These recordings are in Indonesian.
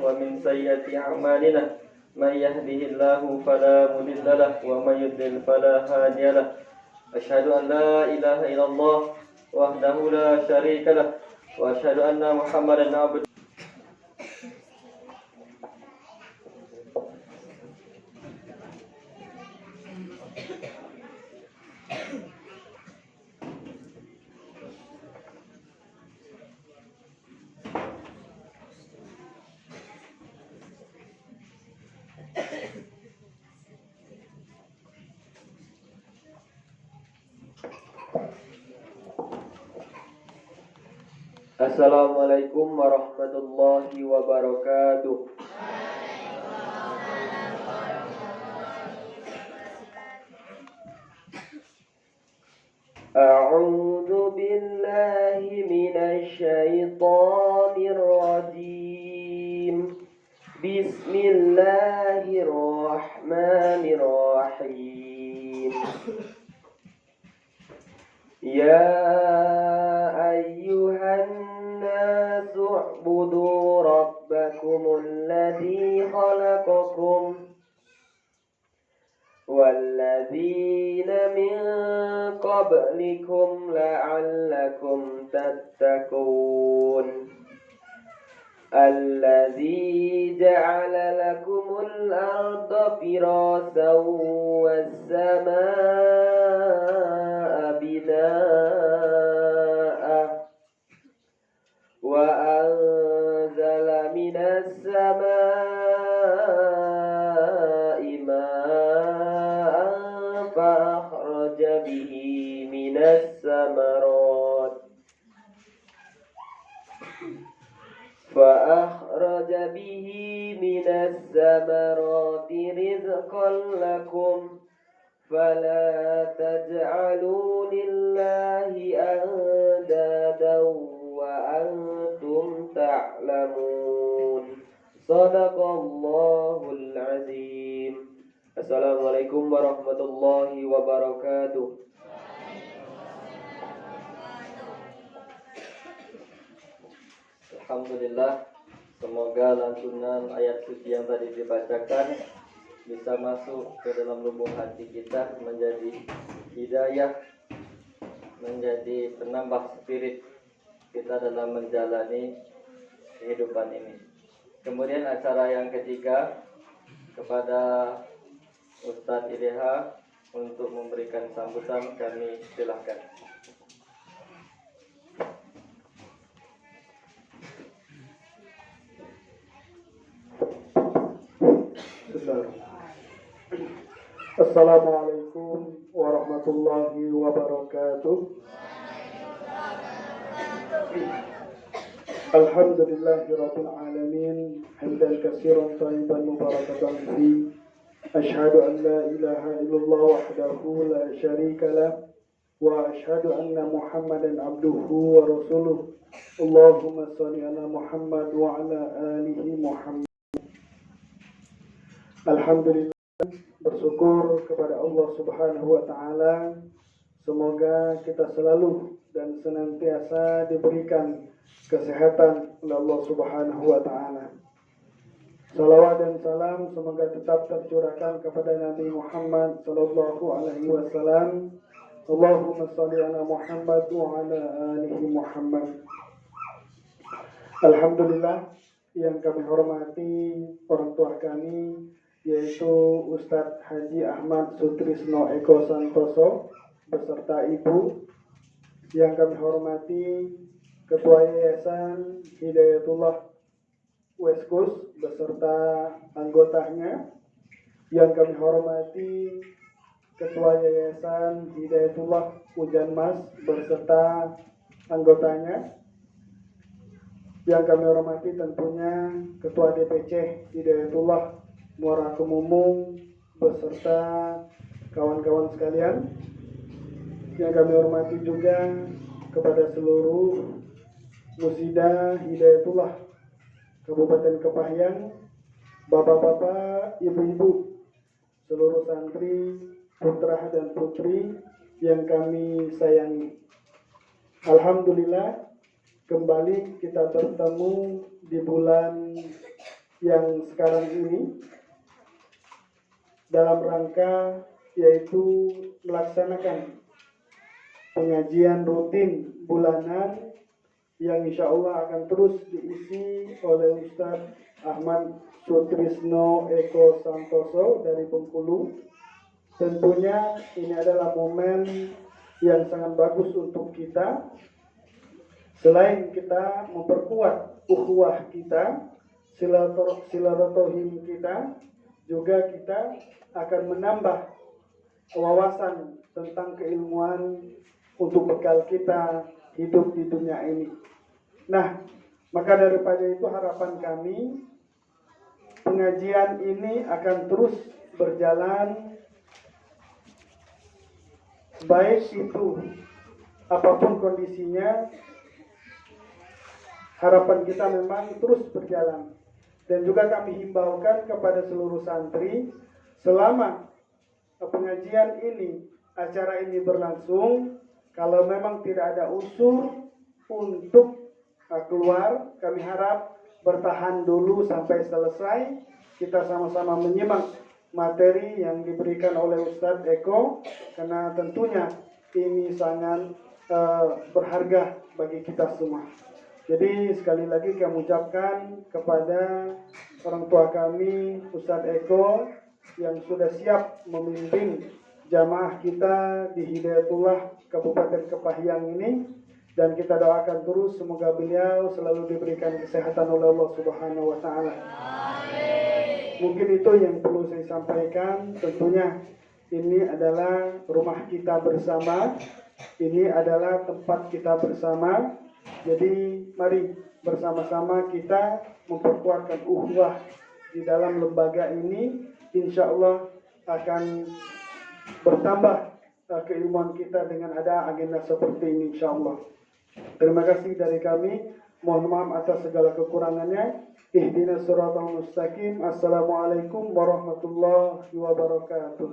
ومن سيئات أعمالنا من يهده الله فلا مضل له ومن يضلل فلا هادي له أشهد أن لا إله إلا الله وحده لا شريك له وأشهد أن محمدا عبده. Assalamualaikum warahmatullahi wabarakatuh. A'udzu billahi minasy syaithanir rajim. Bismillahirrahmanirrahim. Ya ayyuhan اعبدوا ربكم الذي خلقكم والذين من قبلكم لعلكم تتقون الذي جعل لكم الأرض فراشا والسماء بناء وأنزل من السماء ماء فأخرج به من الثمرات رزقا لكم فلا تجعلوا لله أندادا وأنتم تعلمون. Sadaqallahul azim. Assalamualaikum warahmatullahi wabarakatuh. Alhamdulillah, semoga lantunan ayat suci yang tadi dibacakan bisa masuk ke dalam lubuk hati kita, menjadi hidayah, menjadi penambah spirit kita dalam menjalani kehidupan ini. Kemudian acara yang ketiga, kepada Ustadz Ilha untuk memberikan sambutan, kami silakan. Assalamualaikum warahmatullahi wabarakatuh. Alhamdulillahirabbil alamin, hamdan katsiran thayyiban mubarakan fi. Asyhadu an la ilaha illallah wahdahu la syarika lah wa asyhadu anna Muhammadan abduhu wa rasuluh. Allahumma shalli ala Muhammad wa ala alihi Muhammad. Alhamdulillah, bersyukur kepada Allah Subhanahu wa taala. Semoga kita selalu dan senantiasa diberikan kesehatan oleh Allah Subhanahu wa taala. Salawat dan salam semoga tetap tercurahkan kepada Nabi Muhammad sallallahu alaihi wasallam. Allahumma shalli ala Muhammad wa ala alihi Muhammad. Alhamdulillah, yang kami hormati orang tua kami, yaitu Ustadz Haji Ahmad Sutrisno Eko Santoso beserta Ibu. Yang kami hormati Ketua Yayasan Hidayatullah Weskus beserta anggotanya. Yang kami hormati Ketua Yayasan Hidayatullah Hujan Mas beserta anggotanya. Yang kami hormati tentunya Ketua DPC Hidayatullah Muara Kemumung beserta kawan-kawan sekalian. Yang kami hormati juga kepada seluruh Musida Hidayatullah Kabupaten Kepahyang, bapak-bapak, ibu-ibu, seluruh santri, putra dan putri yang kami sayangi. Alhamdulillah, kembali kita bertemu di bulan yang sekarang ini dalam rangka yaitu melaksanakan pengajian rutin bulanan yang insya Allah akan terus diisi oleh Ustadz Ahmad Sutrisno Eko Santoso dari Bengkulu. Tentunya ini adalah momen yang sangat bagus untuk kita. Selain kita memperkuat ukhuwah kita, silaturahim kita, juga kita akan menambah wawasan tentang keilmuan untuk bekal kita hidup di dunia ini. Nah, maka daripada itu harapan kami pengajian ini akan terus berjalan, baik itu apapun kondisinya. Harapan kita memang terus berjalan. Dan juga kami himbaukan kepada seluruh santri, selama pengajian ini, acara ini berlangsung, kalau memang tidak ada unsur untuk keluar, kami harap bertahan dulu sampai selesai. Kita sama-sama menyimak materi yang diberikan oleh Ustadz Eko, karena tentunya ini sangat berharga bagi kita semua. Jadi sekali lagi kami ucapkan kepada orang tua kami, Ustadz Eko, yang sudah siap memimpin jamaah kita di Hidayatullah Kabupaten Kepahyang ini, dan kita doakan terus semoga beliau selalu diberikan kesehatan oleh Allah Subhanahu wa Ta'ala. Mungkin itu yang perlu saya sampaikan. Tentunya ini adalah rumah kita bersama, ini adalah tempat kita bersama. Jadi mari bersama-sama kita memperkuatkan ukhuwah di dalam lembaga ini. Insya Allah akan bertambah keilmuan kita dengan ada agenda seperti ini, insya Allah. Terima kasih dari kami. Mohon maaf atas segala kekurangannya. Ihdinas siratal mustaqim. Assalamualaikum warahmatullahi wabarakatuh.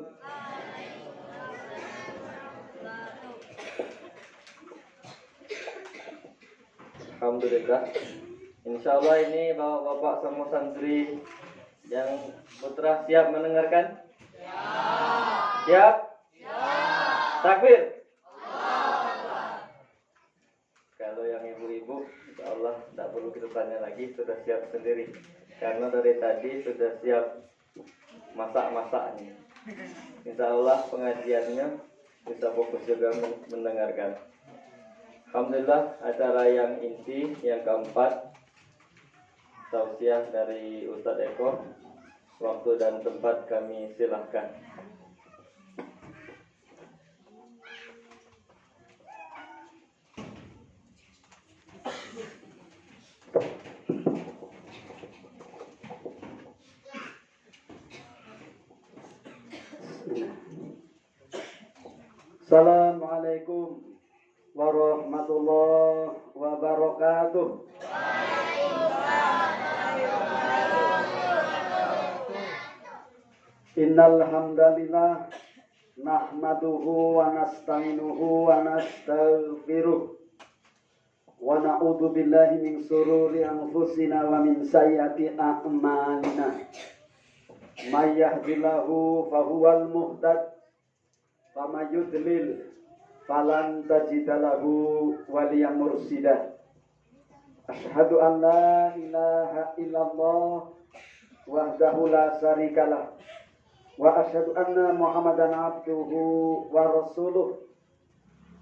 Alhamdulillah. Insya Allah ini bapak-bapak semua santri yang putra siap mendengarkan? Siap? Takbir? Kalau yang ibu-ibu, insya Allah tidak perlu kita tanya lagi, sudah siap sendiri. Karena dari tadi sudah siap masak-masaknya. Insya Allah pengajiannya bisa fokus juga mendengarkan. Alhamdulillah, acara yang inti, yang keempat, tausiah dari Ustadz Eko. Waktu dan tempat kami silahkan. Assalamualaikum warahmatullahi wabarakatuh. Innal hamdalillah nahmaduhu wa nasta'inuhu wa nastaghfiruh wa na'udzu billahi min shururi anfusina wa min sayyiati a'malina. May yahdihillahu fahuwal muhtad wa may yudlil falan tajida lahu waliyan mursida. Asyhadu an la ilaha illallah wahdahu la syarikalah wa asyhadu anna Muhammadan abduhu wa rasuluh.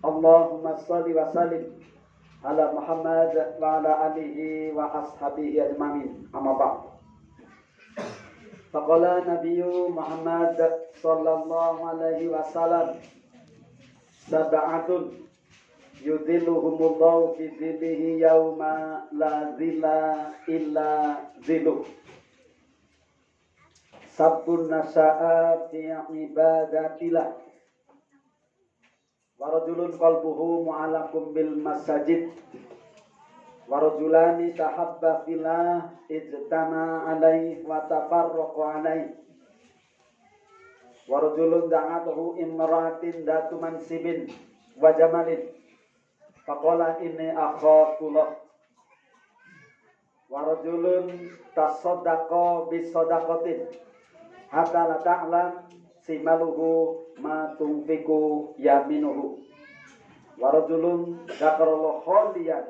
Allahumma shalli wa sallim ala Muhammad wa ala alihi wa ashabihi ajmain. Amma ba'd. Faqala Nabiyyu Muhammad sallallahu alaihi wasallam, sab'atun yudhilluhumullahu fi dhillihi yauma la dhilla illa dhilluh. Sabun nasa'a fi ibadatillah wa rajulun qalbuhu mu'allaqun bil masajid wa rajulani tahabba fillah ijtama alaihi wa tafarraqa alaihi wa rajulun da'atuhu imra'atin datu mansibin wa jamalin faqala inni akhafullah Warajulun tasaddaqa bisadaqatin hatta la ta'lam simaluhu ma tunfiku yaminuhu. Warajulun dzakarallahu khaliyan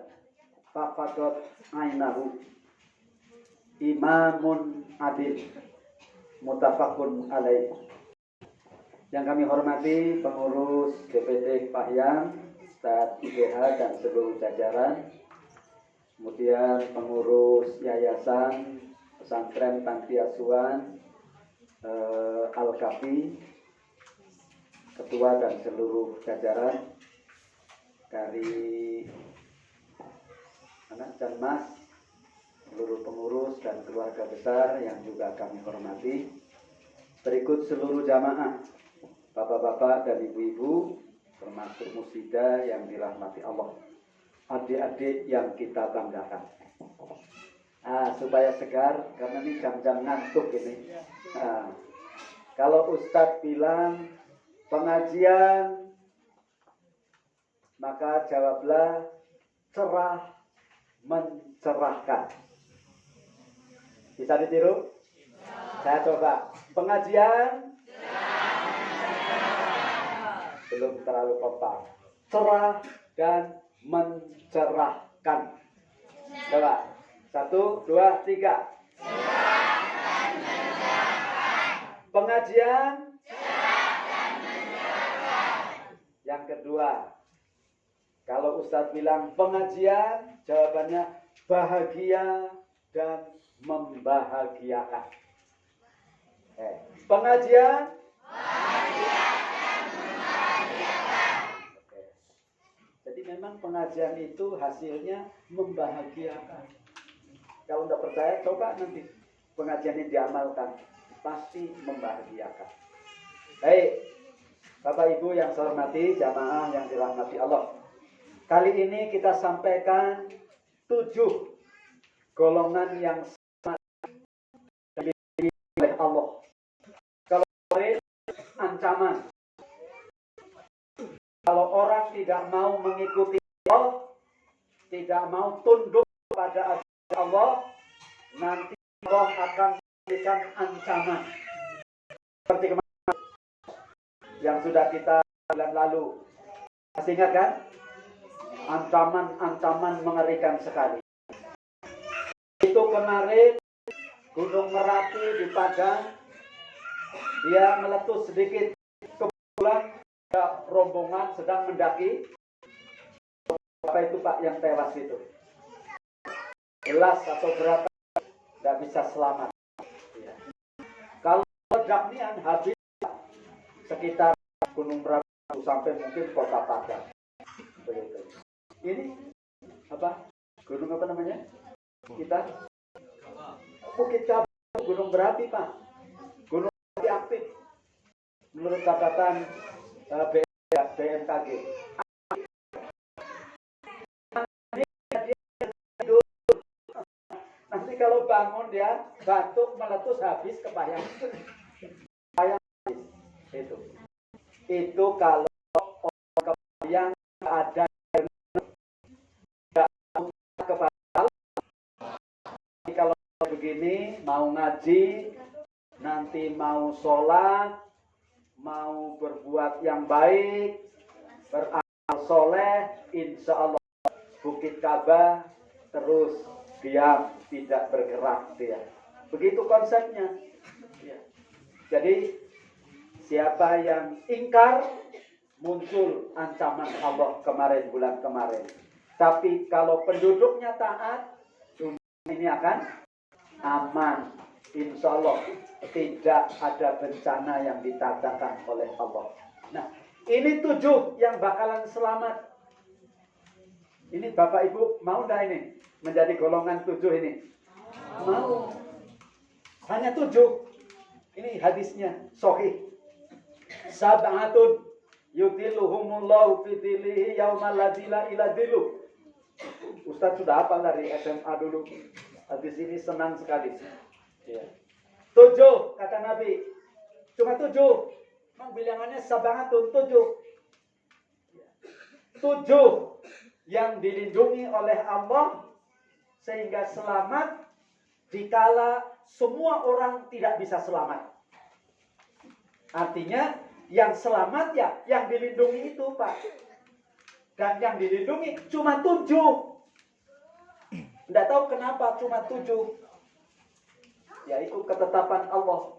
fafadat ainahu. Imamun adil muttafaqun alaih. Yang kami hormati pengurus DPD Pahyan, Ustadz IPH dan seluruh jajaran, kemudian pengurus Yayasan Pesantren Panti Asuhan Al-Kafi, ketua dan seluruh jajaran dari anak dan mas, seluruh pengurus dan keluarga besar yang juga kami hormati. Berikut seluruh jamaah, bapak-bapak dan ibu-ibu, termasuk musida yang dirahmati Allah, adik-adik yang kita banggakan. Supaya segar, karena ini jam-jam ngantuk ini. Kalau Ustadz bilang pengajian, maka jawablah cerah mencerahkan. Bisa ditiru? Saya coba. Pengajian belum terlalu kompak. Cerah dan mencerahkan. Coba. 1, 2, 3. Pengajian. Yang kedua, kalau Ustadz bilang pengajian, jawabannya bahagia dan membahagiakan. Pengajian. Jadi memang pengajian itu hasilnya membahagiakan. Kalau tidak percaya, coba nanti pengajian ini diamalkan, pasti membahagiakan. Baik, Bapak Ibu yang saya hormati, jamaah yang dirahmati Allah. Kali ini kita sampaikan 7 golongan yang sama oleh Allah. Kalau ancaman, kalau orang tidak mau mengikuti Allah, tidak mau tunduk kepada Allah, nanti Allah akan memberikan ancaman. Seperti kemarin yang sudah kita bulan lalu. Masih ingat kan? Ancaman-ancaman mengerikan sekali. Itu kemarin Gunung Merapi di Padang, dia meletus sedikit. Kebetulan rombongan sedang mendaki. Apa itu Pak yang tewas itu? Gelas atau berapa? Tidak bisa selamat. Ya. Kalau ledaknya habis sekitar Gunung Merapi sampai mungkin Kota Padang. Begitu. Ini apa? Gunung apa namanya? Kita Bukit Cabang, gunung berapi Pak. Gunung berapi aktif. Menurut catatan BMKG. Nanti kalau bangun dia batuk meletus habis kebayang. Itu kalau orang kebayang ada kalau begini mau ngaji, nanti mau sholat, mau berbuat yang baik, beramal soleh, insya Allah Bukit Ka'bah terus diam, tidak bergerak dia. Begitu konsepnya. Ya. Jadi siapa yang ingkar, muncul ancaman Allah bulan kemarin. Tapi kalau penduduknya taat, ini akan aman. Insya Allah tidak ada bencana yang ditadakan oleh Allah. Nah, ini 7 yang bakalan selamat. Ini Bapak Ibu mau enggak ini menjadi golongan 7 ini? Mau. Hanya 7. Ini hadisnya sahih. Sab'atun yudhilluhumullahu fi dhillihi yaumal la dhilla illa dhilluh. Ustaz sudah hafal dari SMA dulu. Hadis ini senang sekali. Ya. 7 kata Nabi. Cuma 7. Memang bilangannya sab'atun 7. 7 yang dilindungi oleh Allah sehingga selamat dikala semua orang tidak bisa selamat. Artinya yang selamat ya yang dilindungi itu, Pak. Dan yang dilindungi cuma 7. Tidak tahu kenapa cuma 7. Yaitu ketetapan Allah.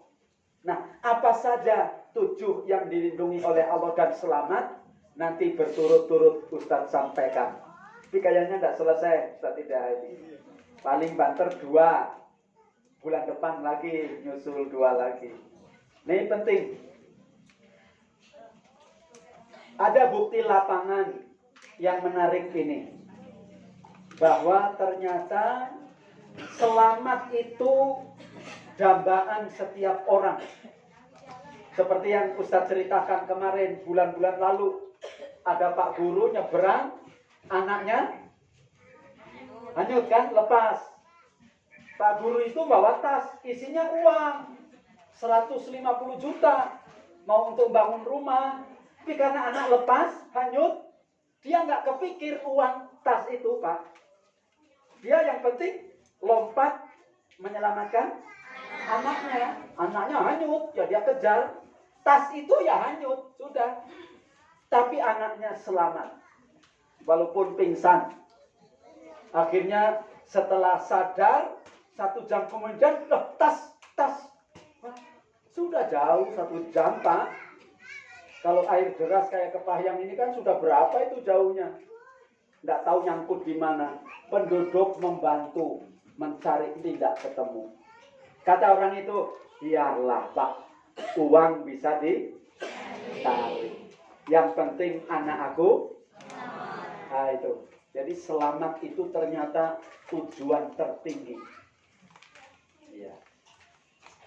Nah, apa saja 7 yang dilindungi oleh Allah dan selamat, nanti berturut-turut Ustadz sampaikan. Tapi kayaknya tidak selesai, Ustadz tidak ini. Paling banter 2. Bulan depan lagi, nyusul 2 lagi. Ini penting. Ada bukti lapangan yang menarik ini. Bahwa ternyata selamat itu dambaan setiap orang. Seperti yang Ustadz ceritakan kemarin, bulan-bulan lalu. Ada Pak Guru nyebrang, anaknya hanyut kan, lepas. Pak Guru itu bawa tas, isinya uang 150 juta. Mau untuk bangun rumah. Tapi karena anak lepas, hanyut, dia nggak kepikir uang tas itu, Pak. Dia yang penting lompat menyelamatkan anaknya. Anaknya hanyut, ya dia kejar. Tas itu ya hanyut, sudah. Tapi anaknya selamat. Walaupun pingsan. Akhirnya setelah sadar, 1 jam kemudian, tas. Wah, sudah jauh 1 jam, Pak. Kalau air deras kayak Kepahyang ini kan sudah berapa itu jauhnya. Tidak tahu nyangkut di mana. Penduduk membantu mencari, tidak ketemu. Kata orang itu, biarlah Pak, uang bisa ditarik. Yang penting anak aku. Nah itu. Jadi selamat itu ternyata tujuan tertinggi. Ya.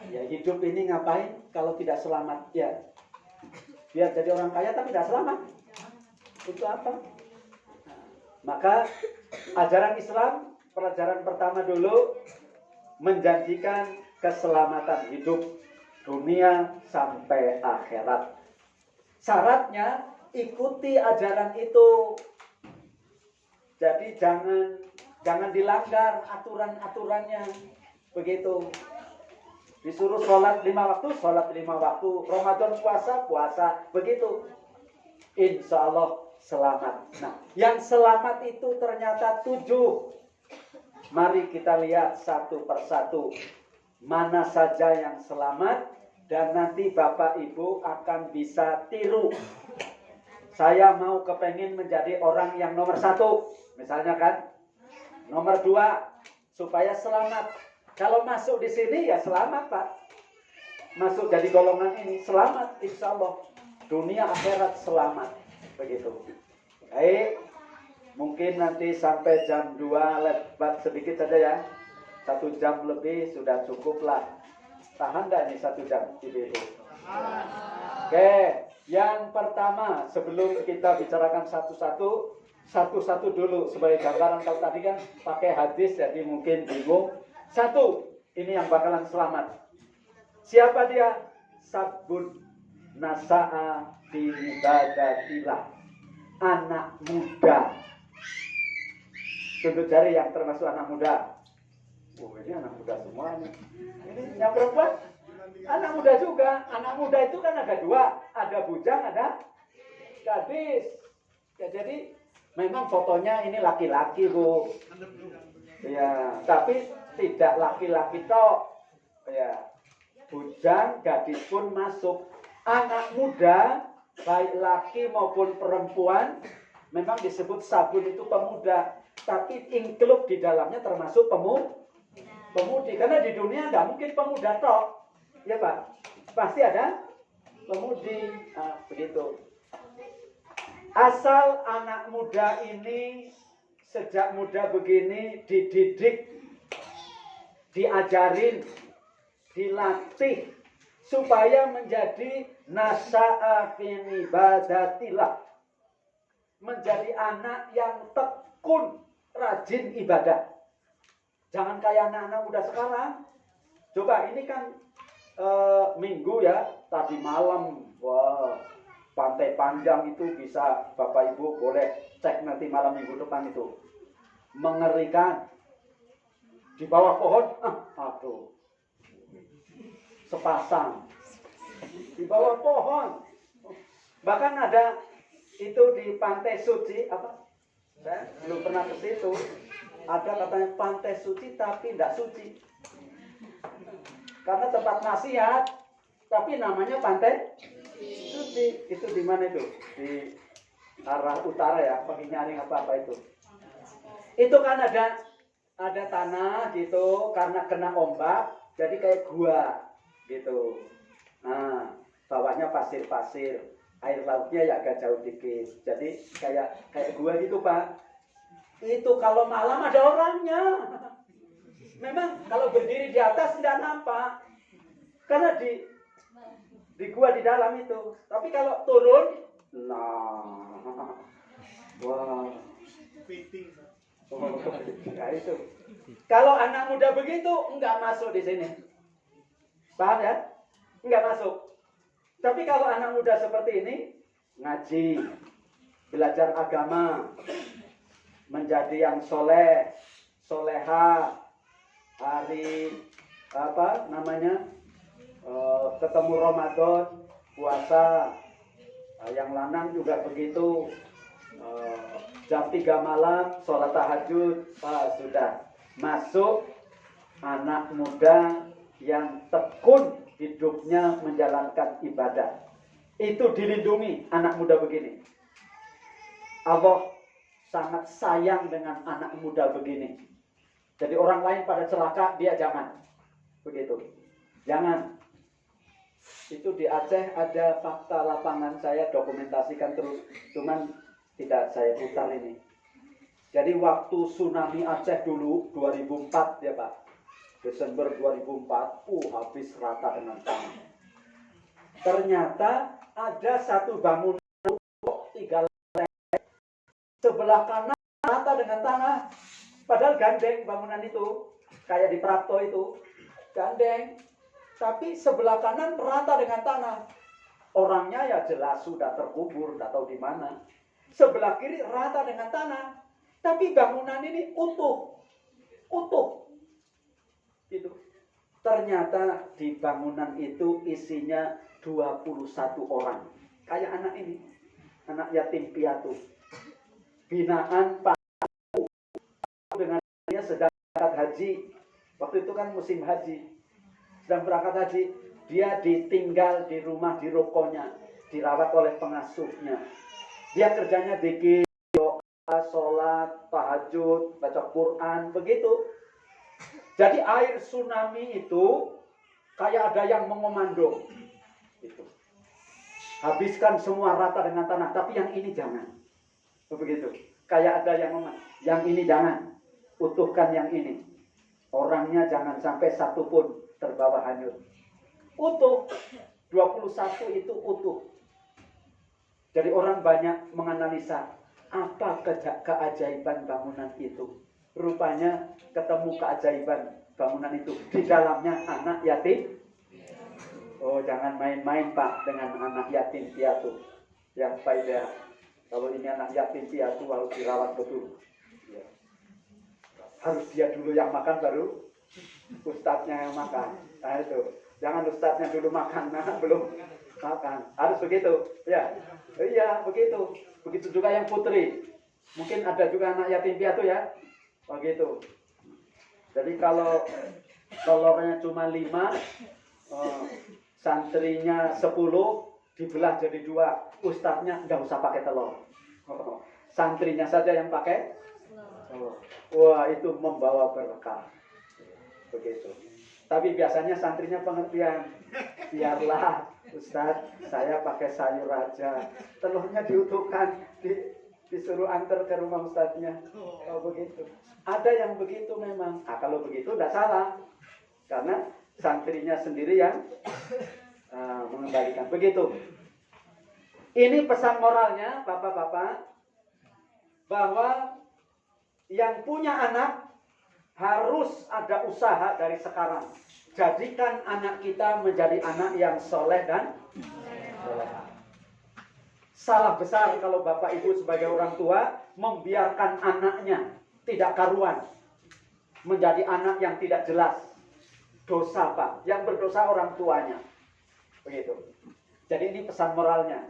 Ya hidup ini ngapain kalau tidak selamat? Ya. Biar jadi orang kaya tapi tidak selamat. Itu apa? Nah, maka ajaran Islam, pelajaran pertama dulu menjanjikan keselamatan hidup dunia sampai akhirat. Syaratnya ikuti ajaran itu. Jadi jangan dilanggar aturan-aturannya. Begitu. Disuruh sholat 5 waktu, sholat 5 waktu. Ramadan puasa. Begitu. Insya Allah selamat. Nah, yang selamat itu ternyata 7. Mari kita lihat satu persatu. Mana saja yang selamat. Dan nanti Bapak Ibu akan bisa tiru. Saya mau kepengen menjadi orang yang nomor 1. Misalnya kan. Nomor 2. Supaya selamat. Kalau masuk di sini ya selamat, Pak. Masuk jadi golongan ini selamat, insya Allah. Dunia akhirat selamat. Begitu. Baik. Mungkin nanti sampai jam 2 lebat sedikit saja ya. 1 jam lebih sudah cukup lah. Tahan gak nih 1 jam? Ibu-ibu. Oke. Yang pertama, sebelum kita bicarakan satu-satu dulu sebagai gambaran. Kalau tadi kan pakai hadis jadi mungkin bingung. 1, ini yang bakalan selamat. Siapa dia? Sabun nasa'a fi ibadatillah. Anak muda. Tunjuk jari yang termasuk anak muda. Oh, ini anak muda semua nih. Ini yang perempuan? Anak muda juga. Anak muda itu kan ada 2. Ada bujang, ada gadis. Ya, jadi memang fotonya ini laki-laki, Bu. Ya, tapi tidak laki-laki tok. Ya. Bujang, gadis pun masuk. Anak muda, baik laki maupun perempuan, memang disebut sabun itu pemuda. Tapi include di dalamnya termasuk pemudi. Karena di dunia tidak mungkin pemuda tok. Ya Pak, pasti ada pemudi. Nah, begitu. Asal anak muda ini sejak muda begini dididik, diajarin, dilatih supaya menjadi nasa'a fi ibadatillah. Menjadi anak yang tekun, rajin ibadah. Jangan kayak anak-anak muda sekarang. Coba ini kan minggu ya, tadi malam, wah, Pantai Panjang itu bisa Bapak Ibu boleh cek nanti malam minggu depan itu. Mengerikan. Di bawah pohon, aduh, sepasang. Di bawah pohon. Bahkan ada itu di Pantai Suci, apa? Saya belum pernah ke situ. Ada katanya pantai suci tapi tidak suci. Karena tempat maksiat, tapi namanya pantai suci. Itu di mana itu? Di arah utara ya, Penginyaring apa itu. Itu kan ada tanah gitu, karena kena ombak, jadi kayak gua gitu. Nah, bawahnya pasir-pasir, air lautnya ya agak jauh dikit. Jadi kayak gua gitu, Pak. Itu kalau malam ada orangnya. Memang kalau berdiri di atas tidak nampak. Karena di gua di dalam itu. Tapi kalau turun, nah, wah. Ya itu. Kalau anak muda begitu, enggak masuk di sini. Paham ya? Enggak masuk. Tapi kalau anak muda seperti ini, ngaji, belajar agama, menjadi yang soleh, soleha, hari apa namanya, ketemu Ramadan, puasa, yang lanang juga begitu, jam 3 malam, sholat tahajud, sudah masuk anak muda yang tekun hidupnya menjalankan ibadah. Itu dilindungi anak muda begini. Allah sangat sayang dengan anak muda begini. Jadi orang lain pada celaka, dia jangan. Begitu. Jangan. Itu di Aceh ada fakta lapangan, saya dokumentasikan terus. Cuman tidak saya putar ini. Jadi waktu tsunami Aceh dulu, 2004 ya Pak. Desember 2004, habis rata dengan tanah. Ternyata ada satu bangunan 3 sebelah kanan rata dengan tanah, padahal gandeng bangunan itu, kayak di Prapto itu, gandeng, tapi sebelah kanan rata dengan tanah. Orangnya ya jelas sudah terkubur, tidak tahu di mana. Sebelah kiri rata dengan tanah, tapi bangunan ini utuh, gitu. Ternyata di bangunan itu isinya 21 orang, kayak anak ini, anak yatim piatu. Binaan Pak dengan dia sedang berangkat haji. Waktu itu kan musim haji. Sedang berangkat haji, dia ditinggal di rumah di rukonya, dirawat oleh pengasuhnya. Dia kerjanya zikir, doa, sholat, tahajud, baca Quran, begitu. Jadi air tsunami itu kayak ada yang mengomando. Itu. Habiskan semua rata dengan tanah, tapi yang ini jangan. Begitu. Kayak ada yang ini jangan. Utuhkan yang ini. Orangnya jangan sampai satu pun terbawa hanyut. Utuh. 21 itu utuh. Jadi orang banyak menganalisa apa keajaiban bangunan itu. Rupanya ketemu keajaiban bangunan itu. Di dalamnya anak yatim. Oh, jangan main-main Pak dengan anak yatim piatu. Yang faedah. Kalau ini anak yatim piatu harus dirawat betul. Ya. Harus dia dulu yang makan, baru ustadznya yang makan. Nah itu. Jangan ustadznya dulu makan, nah belum makan. Harus begitu. Ya. Iya, begitu. Begitu juga yang putri. Mungkin ada juga anak yatim piatu ya. Begitu. Jadi kalau telurnya cuma 5, santrinya 10, dibelah jadi 2, ustadznya nggak usah pakai telur. Santrinya saja yang pakai. Wah, itu membawa berkah. Begitu. Tapi biasanya santrinya pengertian. Biarlah ustadz, saya pakai sayur aja. Telurnya diutuhkan, disuruh antar ke rumah ustadznya. Oh begitu. Ada yang begitu memang. Kalau begitu tidak salah. Karena santrinya sendiri yang mengembalikan. Begitu. Ini pesan moralnya, bapak-bapak, bahwa yang punya anak harus ada usaha dari sekarang. Jadikan anak kita menjadi anak yang soleh dan soleha. Salah besar kalau bapak ibu sebagai orang tua membiarkan anaknya tidak karuan, menjadi anak yang tidak jelas. Dosa, Pak. Yang berdosa orang tuanya. Begitu. Jadi ini pesan moralnya.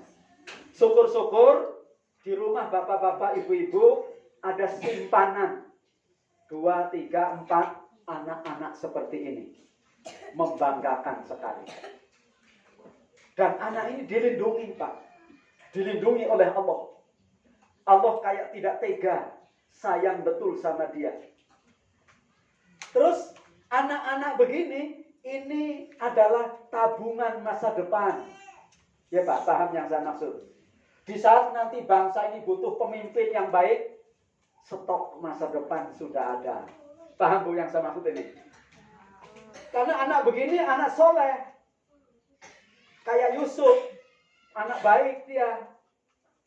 Syukur-syukur di rumah bapak-bapak, ibu-ibu ada simpanan 2, 3, 4 anak-anak seperti ini. Membanggakan sekali. Dan anak ini dilindungi, Pak. Dilindungi oleh Allah. Allah kayak tidak tega, sayang betul sama dia. Terus anak-anak begini, ini adalah tabungan masa depan. Ya Pak, paham yang saya maksud? Di saat nanti bangsa ini butuh pemimpin yang baik, stok masa depan sudah ada. Paham Bu yang saya maksud ini? Karena anak begini, anak soleh. Kayak Yusuf, anak baik dia.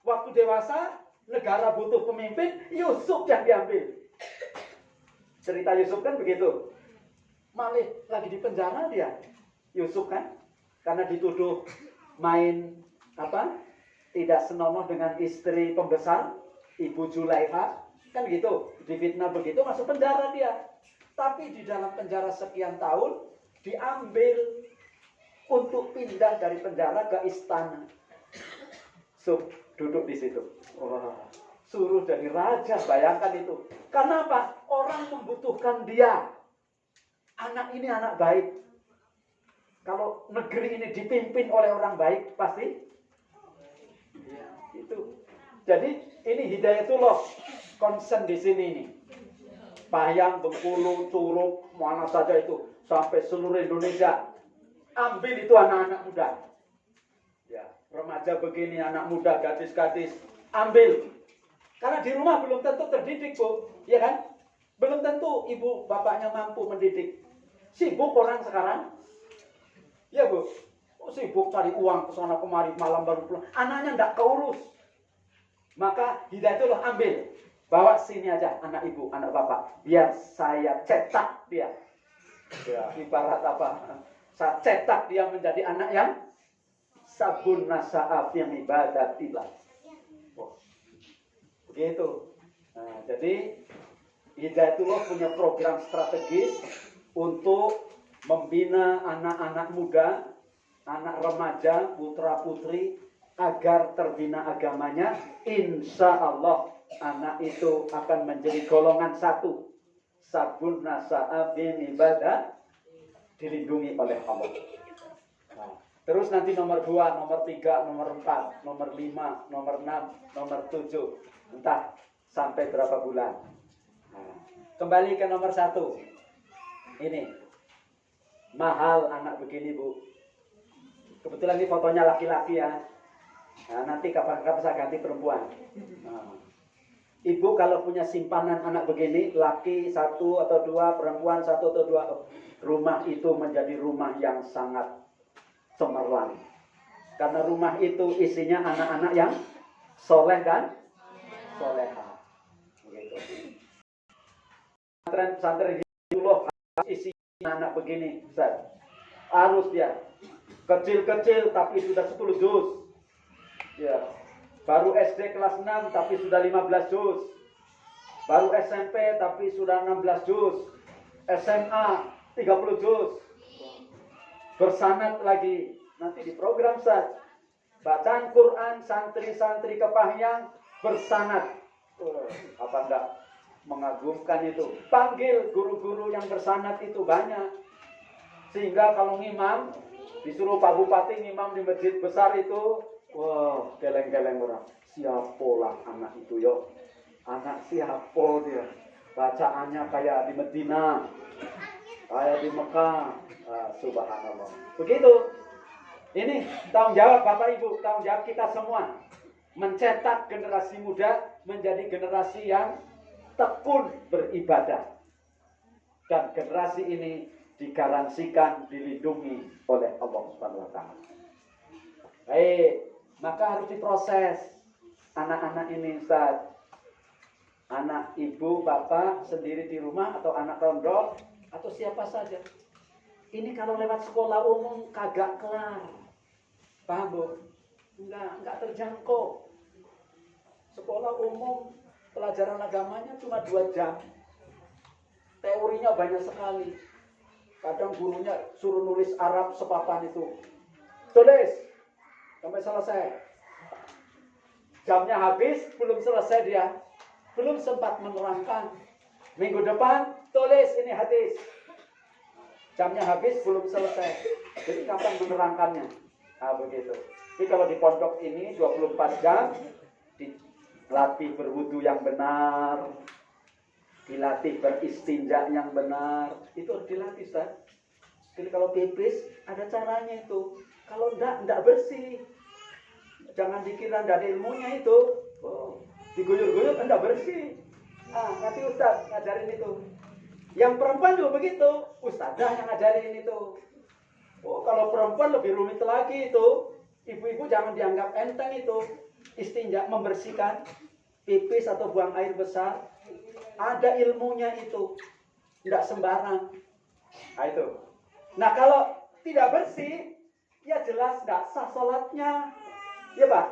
Waktu dewasa, negara butuh pemimpin, Yusuf yang diambil. Cerita Yusuf kan begitu. Malah lagi di penjara dia, Yusuf kan, karena dituduh main tidak senonoh dengan istri pembesar, Ibu Zulaiha, kan gitu, difitnah begitu masuk penjara dia. Tapi di dalam penjara sekian tahun diambil untuk pindah dari penjara ke istana. Duduk di situ. Wah, suruh jadi raja, bayangkan itu. Karena apa? Orang membutuhkan dia. Anak ini anak baik. Kalau negeri ini dipimpin oleh orang baik, pasti itu. Jadi ini Hidayatullah concern di sini nih. Pahang, Bengkulu, Curug, mana saja itu, sampai seluruh Indonesia. Ambil itu anak-anak muda. Ya, remaja begini, anak muda, gadis-gadis, ambil. Karena di rumah belum tentu terdidik, Bu. Ya kan? Belum tentu ibu bapaknya mampu mendidik. Sibuk orang sekarang. Ya Bu, sibuk cari uang ke sana kemari, malam baru pulang. Anaknya tidak keurus. Maka Hidayatullah ambil. Bawa sini aja anak ibu, anak bapak. Biar saya cetak dia. Ya, ibarat apa? Saya cetak dia menjadi anak yang sabun nasa'af yang ibadatillah. Oh, begitu. Nah, jadi Hidayatullah punya program strategis untuk membina anak-anak muda, anak remaja, putra-putri agar terbina agamanya. Insya Allah anak itu akan menjadi golongan satu, sabun nasa'af yang ibadah, dilindungi oleh Allah. Nah, terus nanti nomor 2, nomor 3, nomor 4, nomor 5, nomor 6, nomor 7, entah sampai berapa bulan. Nah, kembali ke nomor 1. Ini mahal anak begini, Bu. Kebetulan ini fotonya laki-laki ya. Nah, nanti kapan-kapan saya ganti perempuan. Nah, ibu kalau punya simpanan anak begini, laki 1 atau 2, perempuan 1 atau 2, rumah itu menjadi rumah yang sangat cemerlang. Karena rumah itu isinya anak-anak yang soleh dan soleha. Begitu. Pesantren Hidayatullah isinya anak begini, Ustaz. Harus dia kecil-kecil tapi sudah 10 juz. Ya. Baru SD kelas 6 tapi sudah 15 juz. Baru SMP tapi sudah 16 juz. SMA 30 juz. Bersanad lagi. Nanti di program Ustaz. Bacaan Quran santri-santri Kepahyang bersanad. Apa enggak mengagumkan itu? Panggil guru-guru yang bersanad itu banyak. Sehingga kalau ngimam disuruh Pak Bupati ngimam di masjid besar itu, wah, geleng-geleng orang. Siapolah anak itu yo. Anak siapo dia. Bacaannya kayak di Medina, kayak di Mekah. Subhanallah. Begitu. Ini tanggung jawab Bapak Ibu, tanggung jawab kita semua. Mencetak generasi muda menjadi generasi yang tekun beribadah. Dan generasi ini digaransikan dilindungi oleh Allah Subhanahu wa taala. Baik, maka harus diproses anak-anak ini, Ustaz. Anak ibu, bapak sendiri di rumah atau anak rondok atau siapa saja. Ini kalau lewat sekolah umum kagak kelar. Paham, Bu? Enggak terjangkau. Sekolah umum pelajaran agamanya cuma 2 jam. teorinya banyak sekali. Kadang gurunya suruh nulis Arab sepapan itu. Tulis sampai selesai. Jamnya habis, belum selesai dia. Belum sempat menerangkan. Minggu depan, tulis ini hadis. Jamnya habis, belum selesai. Jadi kapan menerangkannya? Nah, begitu. Jadi kalau di pondok ini 24 jam, dilatih berwudu yang benar, dilatih beristinja yang benar. Itu harus dilatih, Ustaz. Jadi kalau pipis, ada caranya itu. Kalau enggak bersih. Jangan dikira enggak ada ilmunya itu. Oh, diguyur-guyur enggak bersih. Nanti Ustaz ngajarin itu. Yang perempuan juga begitu. Ustazah yang ngajarin itu. Oh, kalau perempuan lebih rumit lagi itu. Ibu-ibu jangan dianggap enteng itu. Istinja, membersihkan pipis atau buang air besar. Ada ilmunya itu. Tidak sembarang. Nah itu. Nah kalau tidak bersih, ya jelas tidak sah sholatnya. Ya Pak?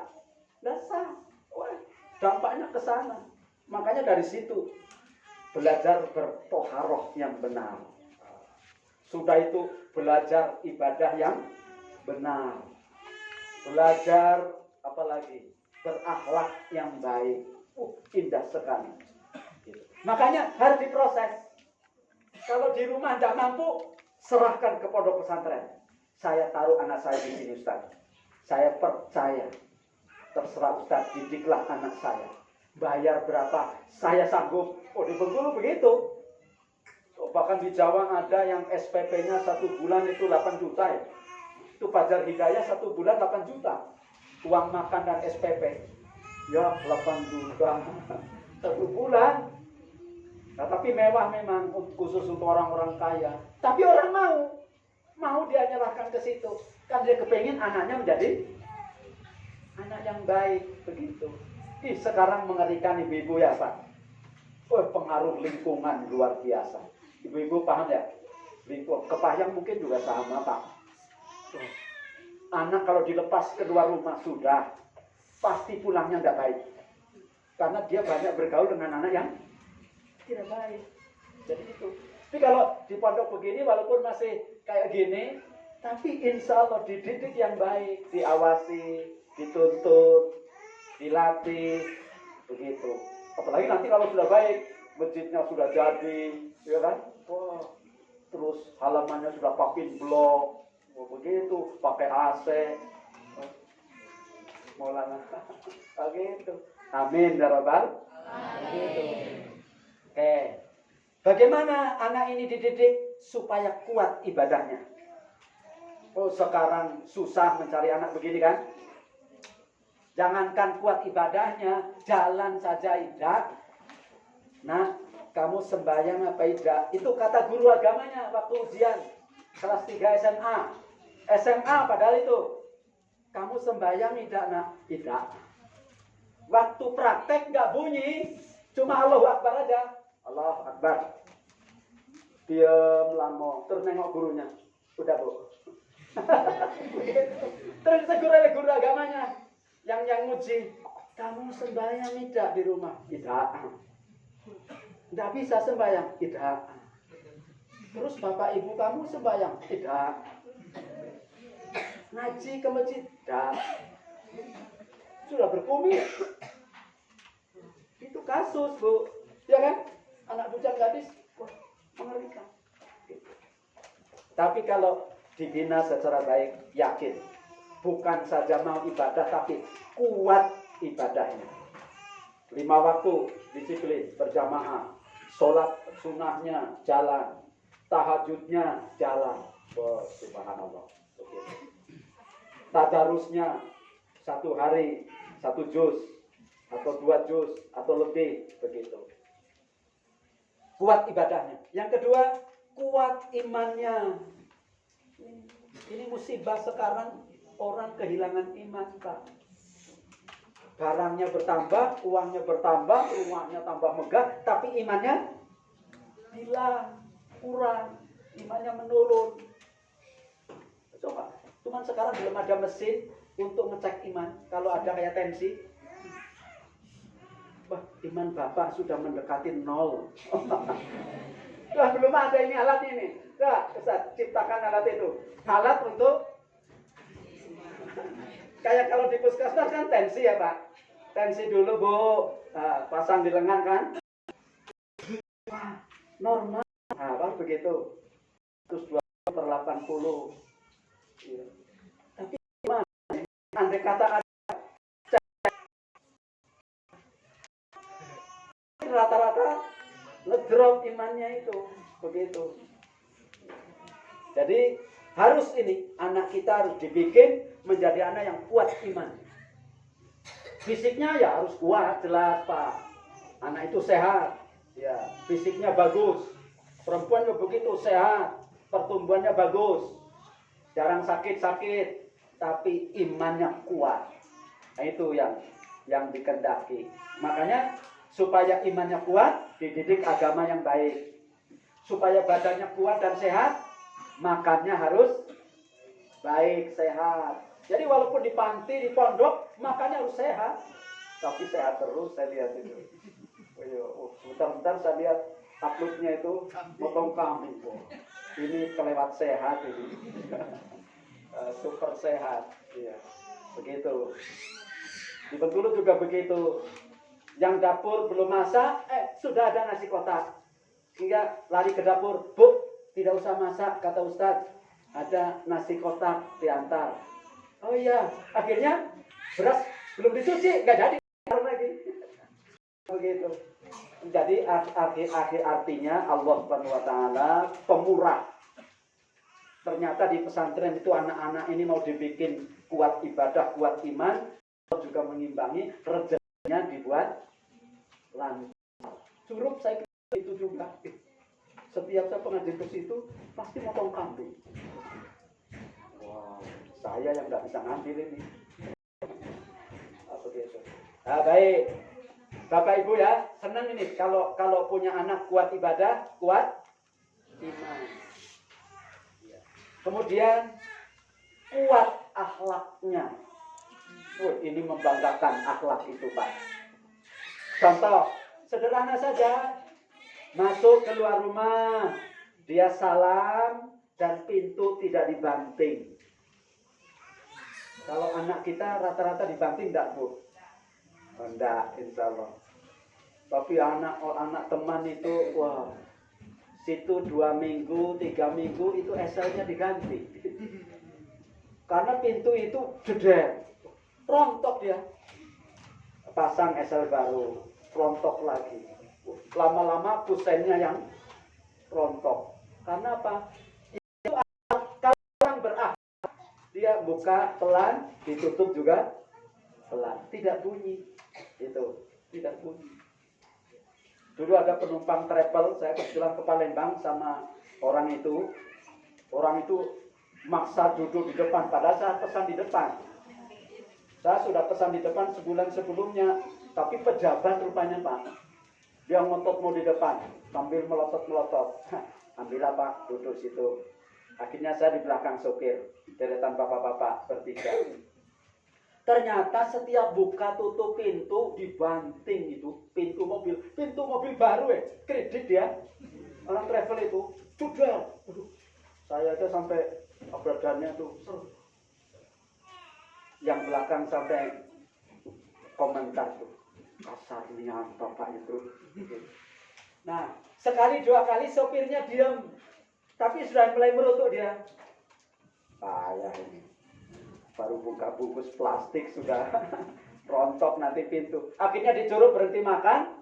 Tidak sah. Wah, dampaknya ke sana. Makanya dari situ belajar bertoharoh yang benar. Sudah itu belajar ibadah yang benar. Belajar apa lagi? Berakhlak yang baik. Indah sekali. Gitu. Makanya harus diproses. Kalau di rumah tidak mampu, serahkan ke pondok pesantren. Saya taruh anak saya di sini, Ustaz. Saya percaya. Terserah Ustaz, didiklah anak saya. Bayar berapa? Saya sanggup. Oh, di Bengkulu begitu. Oh, bahkan di Jawa ada yang SPP-nya 1 bulan itu 8 juta ya. Itu Fajar Hidayah 1 bulan 8 juta. Uang makan dan SPP. Ya, 8 juta. 1 bulan. Nah, tapi mewah memang khusus untuk orang-orang kaya. Tapi orang mau dia nyerahkan ke situ. Kan dia kepengin anaknya menjadi anak yang baik, begitu. Sekarang mengerikan ibu-ibu ya Pak. Pengaruh lingkungan luar biasa. Ibu-ibu paham ya? Lingkungan Kepayang mungkin juga sama Pak. Anak kalau dilepas keluar rumah sudah pasti pulangnya tidak baik. Karena dia banyak bergaul dengan anak yang tidak baik. Jadi itu. Tapi kalau di pondok begini walaupun masih kayak gini, tapi insya Allah dididik yang baik, diawasi, dituntut, dilatih, begitu. Apalagi nanti kalau sudah baik, masjidnya sudah jadi, ya kan? Wah, terus halamannya sudah pakai blok, begitu, pakai AC, Maulana, begitu. Amin, ya Rabbal. Begitu. Oke, bagaimana anak ini dididik supaya kuat ibadahnya? Oh, sekarang susah mencari anak begini kan? Jangankan kuat ibadahnya, jalan saja tidak. Nah, kamu sembahyang apa tidak? Itu kata guru agamanya waktu ujian kelas 3 SMA. SMA padahal itu. Kamu sembahyang tidak, nak? Tidak. Waktu praktek nggak bunyi, cuma Allahu Akbar aja. Allahu Akbar. Diam lama, terus nengok gurunya. Udah, Bu. Terus ditegur oleh guru agamanya yang nguji, kamu sembahyang tidak di rumah? Tidak. Tidak bisa sembahyang? Tidak. Terus bapak ibu kamu sembahyang? Tidak. Ngaji ke masjid? Tidak. Sudah berkumit. Itu kasus, Bu. Ya kan? Anak bujang gadis, wah, mengerikan. Tapi kalau dibina secara baik, yakin. Bukan saja mau ibadah, tapi kuat ibadahnya. 5 waktu, disiplin, berjamaah. Sholat sunnahnya jalan. Tahajudnya jalan. Oh, subhanallah. Tadarusnya 1 hari, 1 juz. Atau 2 juz, atau lebih, begitu. Kuat ibadahnya. Yang kedua, kuat imannya. Ini musibah sekarang, orang kehilangan iman, Pak. Barangnya bertambah, uangnya bertambah, rumahnya tambah megah, tapi imannya hilang, kurang, imannya menurun. Coba, cuman sekarang belum ada mesin untuk ngecek iman. Kalau ada kayak tensi, wah, iman Bapak sudah mendekati 0. Lah belum ada ini alatnya ini. Nah, Ustaz, ciptakan alat itu. Alat untuk kayak kalau di puskesmas kan tensi ya Pak. Tensi dulu Bu, nah, pasang di lengan kan. Wah, normal. Nah, baru begitu. Terus 2/80. Ya. Tapi gimana? Andai kata ada rata-rata ngedrop imannya itu begitu. Jadi harus ini anak kita harus dibikin menjadi anak yang kuat iman. Fisiknya ya harus kuat, jelas Pak. Anak itu sehat, ya fisiknya bagus. Perempuan juga begitu sehat, pertumbuhannya bagus, jarang sakit-sakit, tapi imannya kuat. Nah, itu yang dikehendaki. Makanya supaya imannya kuat, dididik agama yang baik. Supaya badannya kuat dan sehat, makannya harus baik, sehat. Jadi walaupun di panti, di pondok, makannya harus sehat. Tapi sehat terus, saya lihat itu. Bentar-bentar saya lihat uploadnya itu motong kambing. Ini kelewat sehat ini. Super sehat. Ya, begitu. Di Bengkulu juga begitu. Yang dapur belum masak, sudah ada nasi kotak. Sehingga lari ke dapur, Bu, tidak usah masak, kata Ustadz. Ada nasi kotak diantar. Oh iya, akhirnya beras belum dicuci, nggak jadi lagi. Begitu. Jadi artinya Allah Subhanahu wa taala pemurah. Ternyata di pesantren itu anak-anak ini mau dibikin kuat ibadah, kuat iman, juga mengimbangi rezekinya dibuat lancar. Curup saya kira itu juga. Setiap saya pengajian ke situ pasti motong kambing. Wow, saya yang nggak bisa ngambil ini. Begitu. Nah, baik. Bapak Ibu ya, senang ini kalau punya anak kuat ibadah, kuat iman. Kemudian kuat akhlaknya. Ini membanggakan akhlak itu Pak. Contoh sederhana saja, masuk keluar rumah, dia salam dan pintu tidak dibanting. Kalau anak kita rata-rata dibanting enggak Bu? Enggak, insya Allah. Tapi anak teman itu, wah, situ 2 minggu, 3 minggu itu eselnya diganti. Karena pintu itu jeder, rontok dia. Pasang esel baru, rontok lagi. Lama-lama kusennya yang rontok. Karena apa? Itu kalau orang berakhlak, dia buka pelan, ditutup juga pelan, tidak bunyi. Itu tidak bunyi. Dulu ada penumpang travel, saya kebetulan ke Palembang sama orang itu maksa duduk di depan, padahal saya pesan di depan. Saya sudah pesan di depan sebulan sebelumnya, tapi pejabat rupanya Pak, dia ngotot mau di depan sambil melotot-melotot. Ambillah Pak, duduk situ. Akhirnya saya di belakang sopir, deretan bapak-bapak bertiga. Ternyata setiap buka tutup pintu dibanting itu pintu mobil baru kredit ya, orang travel itu sudah. Saya aja sampai badannya tuh yang belakang sampai komentar tuh kasarnya bapak itu. Nah sekali 2 kali sopirnya diam, tapi sudah mulai merutuk dia. Payah ini. Baru buka bungkus plastik sudah rontok nanti pintu. Akhirnya disuruh berhenti makan,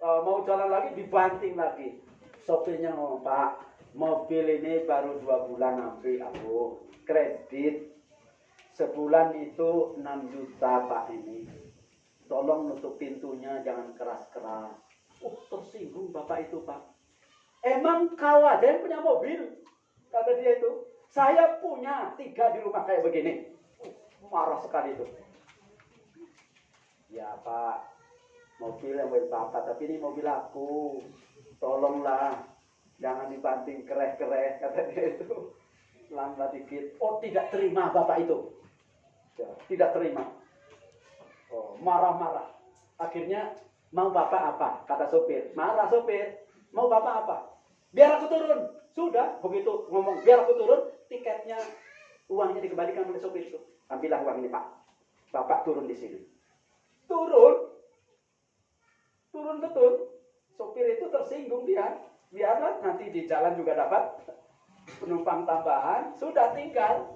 mau jalan lagi dibanting lagi. Sopirnya ngomong, Pak, mobil ini baru 2 bulan nanti aku kredit. Sebulan itu 6 juta Pak ini. Tolong nutup pintunya jangan keras-keras. Tersinggung Bapak itu Pak. Emang kau aja yang punya mobil? Kata dia itu. Saya punya 3 di rumah kayak begini. Marah sekali itu. Ya Pak, mobil yang milik Bapak, tapi ini mobil aku. Tolonglah, jangan dibanting kereh-kereh, kata dia itu. Lambat dikit. Oh, tidak terima Bapak itu. Ya, tidak terima. Oh, marah-marah. Akhirnya, mau Bapak apa? Kata sopir. Marah sopir. Mau Bapak apa? Biar aku turun. Sudah, begitu ngomong biar aku turun, tiketnya, uangnya dikembalikan oleh sopir itu. Ambillah uang ini Pak. Bapak turun di sini. Turun betul. Sopir itu tersinggung dia. Biarlah nanti di jalan juga dapat penumpang tambahan. Sudah tinggal.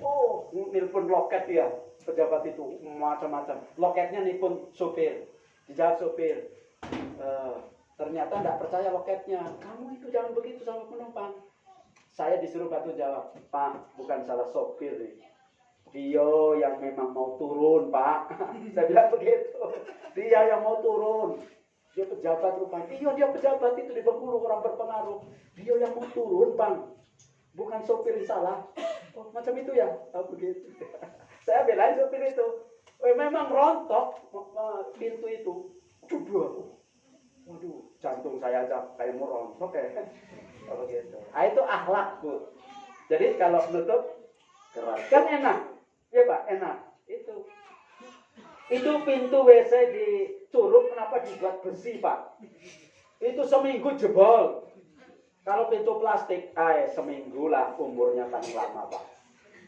Oh, nelpon loket dia. Pejabat itu macam-macam. Loketnya nelpon sopir. Dijawab sopir. Ternyata tidak percaya loketnya. Kamu itu jangan begitu sama penumpang. Saya disuruh bantu jawab. Pak, bukan salah sopir nih. Dia yang memang mau turun, Pak. Saya bilang begitu. Dia yang mau turun. Dia pejabat rupanya. Iya, dia pejabat itu di Bengkulu, orang berpengaruh. Dia yang mau turun, Bang. Bukan sopir yang salah. Oh, macam itu ya? Oh, begitu. Saya belain sopir itu. Memang rontok pintu itu. Coba. Waduh, jantung saya aja kayak mau rontok ya. Oh, begitu. Ah, itu akhlak, Bu. Jadi kalau menutup keras kan enak. Ya Pak, enak. Itu pintu WC di Curug kenapa dibuat besi, Pak? Itu seminggu jebol. Kalau pintu plastik, seminggu lah umurnya paling lama, Pak.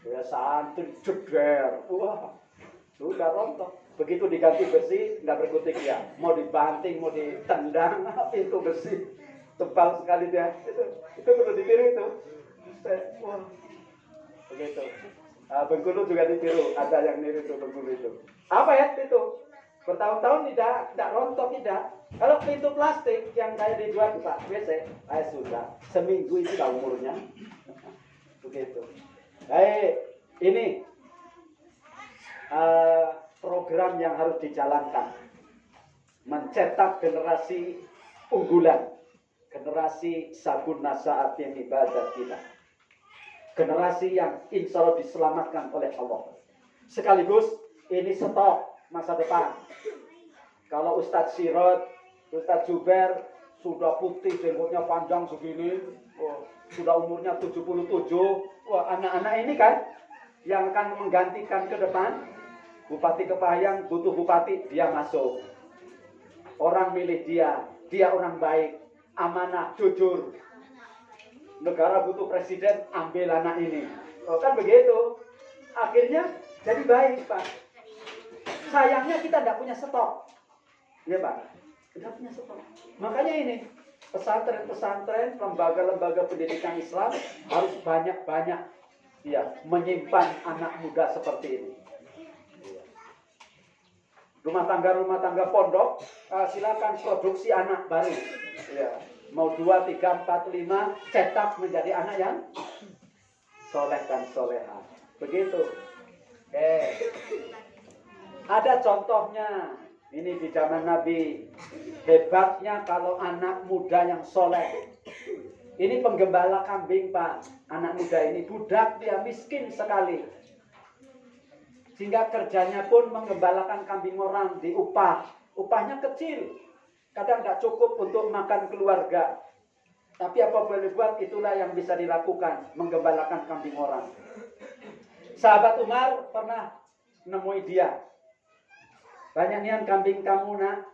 Ya santri jeber. Wah, sudah rontok. Begitu diganti besi, nggak berkutik ya. Mau dibanting, mau ditendang, pintu besi. Tebal sekali dia. Itu perlu ditiru itu. Wah, begitu. Bengkulu juga ditiru, ada yang niru itu Bengkulu itu. Apa ya itu? Bertahun-tahun tidak rontok tidak. Kalau pintu plastik yang kayak dijual Pak WC, sudah seminggu itu dah umurnya. Begitu. Ini program yang harus dijalankan, mencetak generasi unggulan, generasi sabun nasaat yang ibadah kita. Generasi yang insya Allah diselamatkan oleh Allah. Sekaligus ini stok masa depan. Kalau Ustadz Sirot, Ustadz Zuber sudah putih, jenggotnya panjang segini, sudah umurnya 77. Wah, anak-anak ini kan yang akan menggantikan ke depan. Bupati Kepahang butuh bupati, dia masuk. Orang milih dia orang baik, amanah, jujur. Negara butuh presiden, ambil anak ini. Kan begitu. Akhirnya jadi baik, Pak. Sayangnya kita tidak punya stok. Ya, Pak. Tidak punya stok. Makanya ini, pesantren-pesantren, lembaga-lembaga pendidikan Islam harus banyak-banyak menyimpan anak muda seperti ini. Rumah tangga pondok, silakan produksi anak baru. Ya. Mau 2, 3, 4, 5, cetak menjadi anak yang soleh dan soleha. Begitu. Ada contohnya. Ini di zaman Nabi. Hebatnya kalau anak muda yang soleh. Ini penggembala kambing, Pak. Anak muda ini budak, dia miskin sekali. Sehingga kerjanya pun menggembalakan kambing orang diupah. Upahnya kecil. Kadang tidak cukup untuk makan keluarga. Tapi apa boleh buat, itulah yang bisa dilakukan. Menggembalakan kambing orang. Sahabat Umar pernah nemui dia. Banyak nian kambing kamu, nak.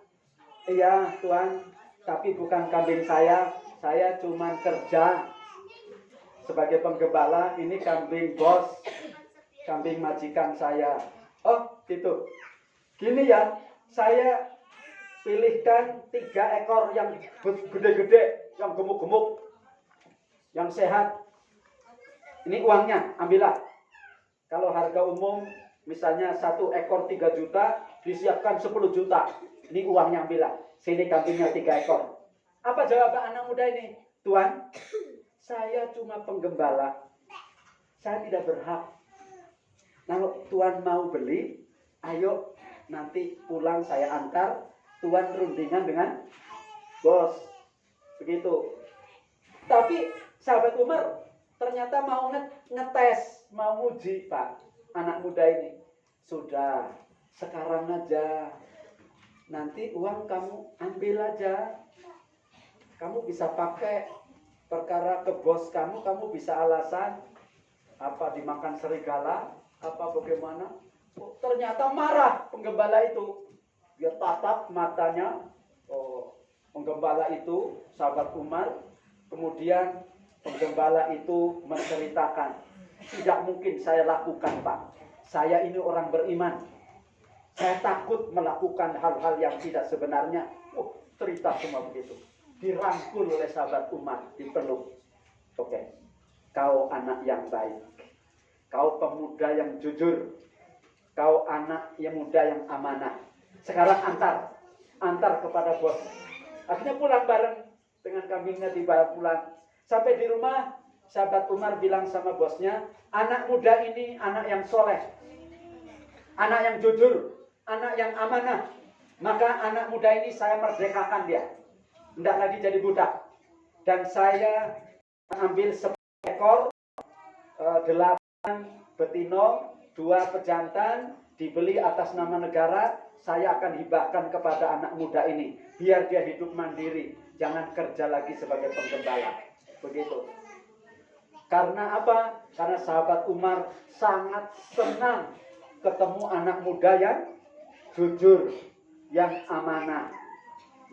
Iya, Tuan. Tapi bukan kambing saya. Saya cuma kerja sebagai penggembala. Ini kambing bos. Kambing majikan saya. Oh, gitu. Gini ya, saya pilihkan 3 ekor yang gede-gede, yang gemuk-gemuk, yang sehat. Ini uangnya, ambillah. Kalau harga umum, misalnya 1 ekor 3 juta, disiapkan 10 juta. Ini uangnya, ambillah. Sini kambingnya 3 ekor. Apa jawaban anak muda ini? Tuan, saya cuma penggembala. Saya tidak berhak. Kalau Tuan mau beli, ayo nanti pulang saya antar. Tuan rundingan dengan bos. Begitu. Tapi sahabat Umar ternyata mau ngetes, mau uji, Pak. Anak muda ini. Sudah, sekarang aja. Nanti uang kamu ambil aja. Kamu bisa pakai perkara ke bos kamu bisa alasan apa dimakan serigala, apa bagaimana. Ternyata marah penggembala itu. Dia tatap matanya. Penggembala itu, sahabat Umar, Kemudian penggembala itu menceritakan, tidak mungkin saya lakukan Pak. Saya ini orang beriman. Saya takut melakukan hal-hal yang tidak sebenarnya. Cerita semua begitu. Dirangkul oleh sahabat Umar, dipeluk. Oke, kau anak yang baik. Kau pemuda yang jujur. Kau anak yang muda yang amanah. Sekarang antar kepada bos. Akhirnya pulang bareng dengan kambingnya, dibawa pulang. Sampai di rumah, sahabat Umar bilang sama bosnya, anak muda ini anak yang soleh, anak yang jujur, anak yang amanah. Maka anak muda ini saya merdekakan dia. Tidak lagi jadi budak. Dan saya ambil 10 ekor, 8 betino, 2 pejantan, dibeli atas nama negara. Saya akan hibahkan kepada anak muda ini. Biar dia hidup mandiri. Jangan kerja lagi sebagai penggembala. Begitu. Karena apa? Karena sahabat Umar sangat senang ketemu anak muda yang jujur, yang amanah,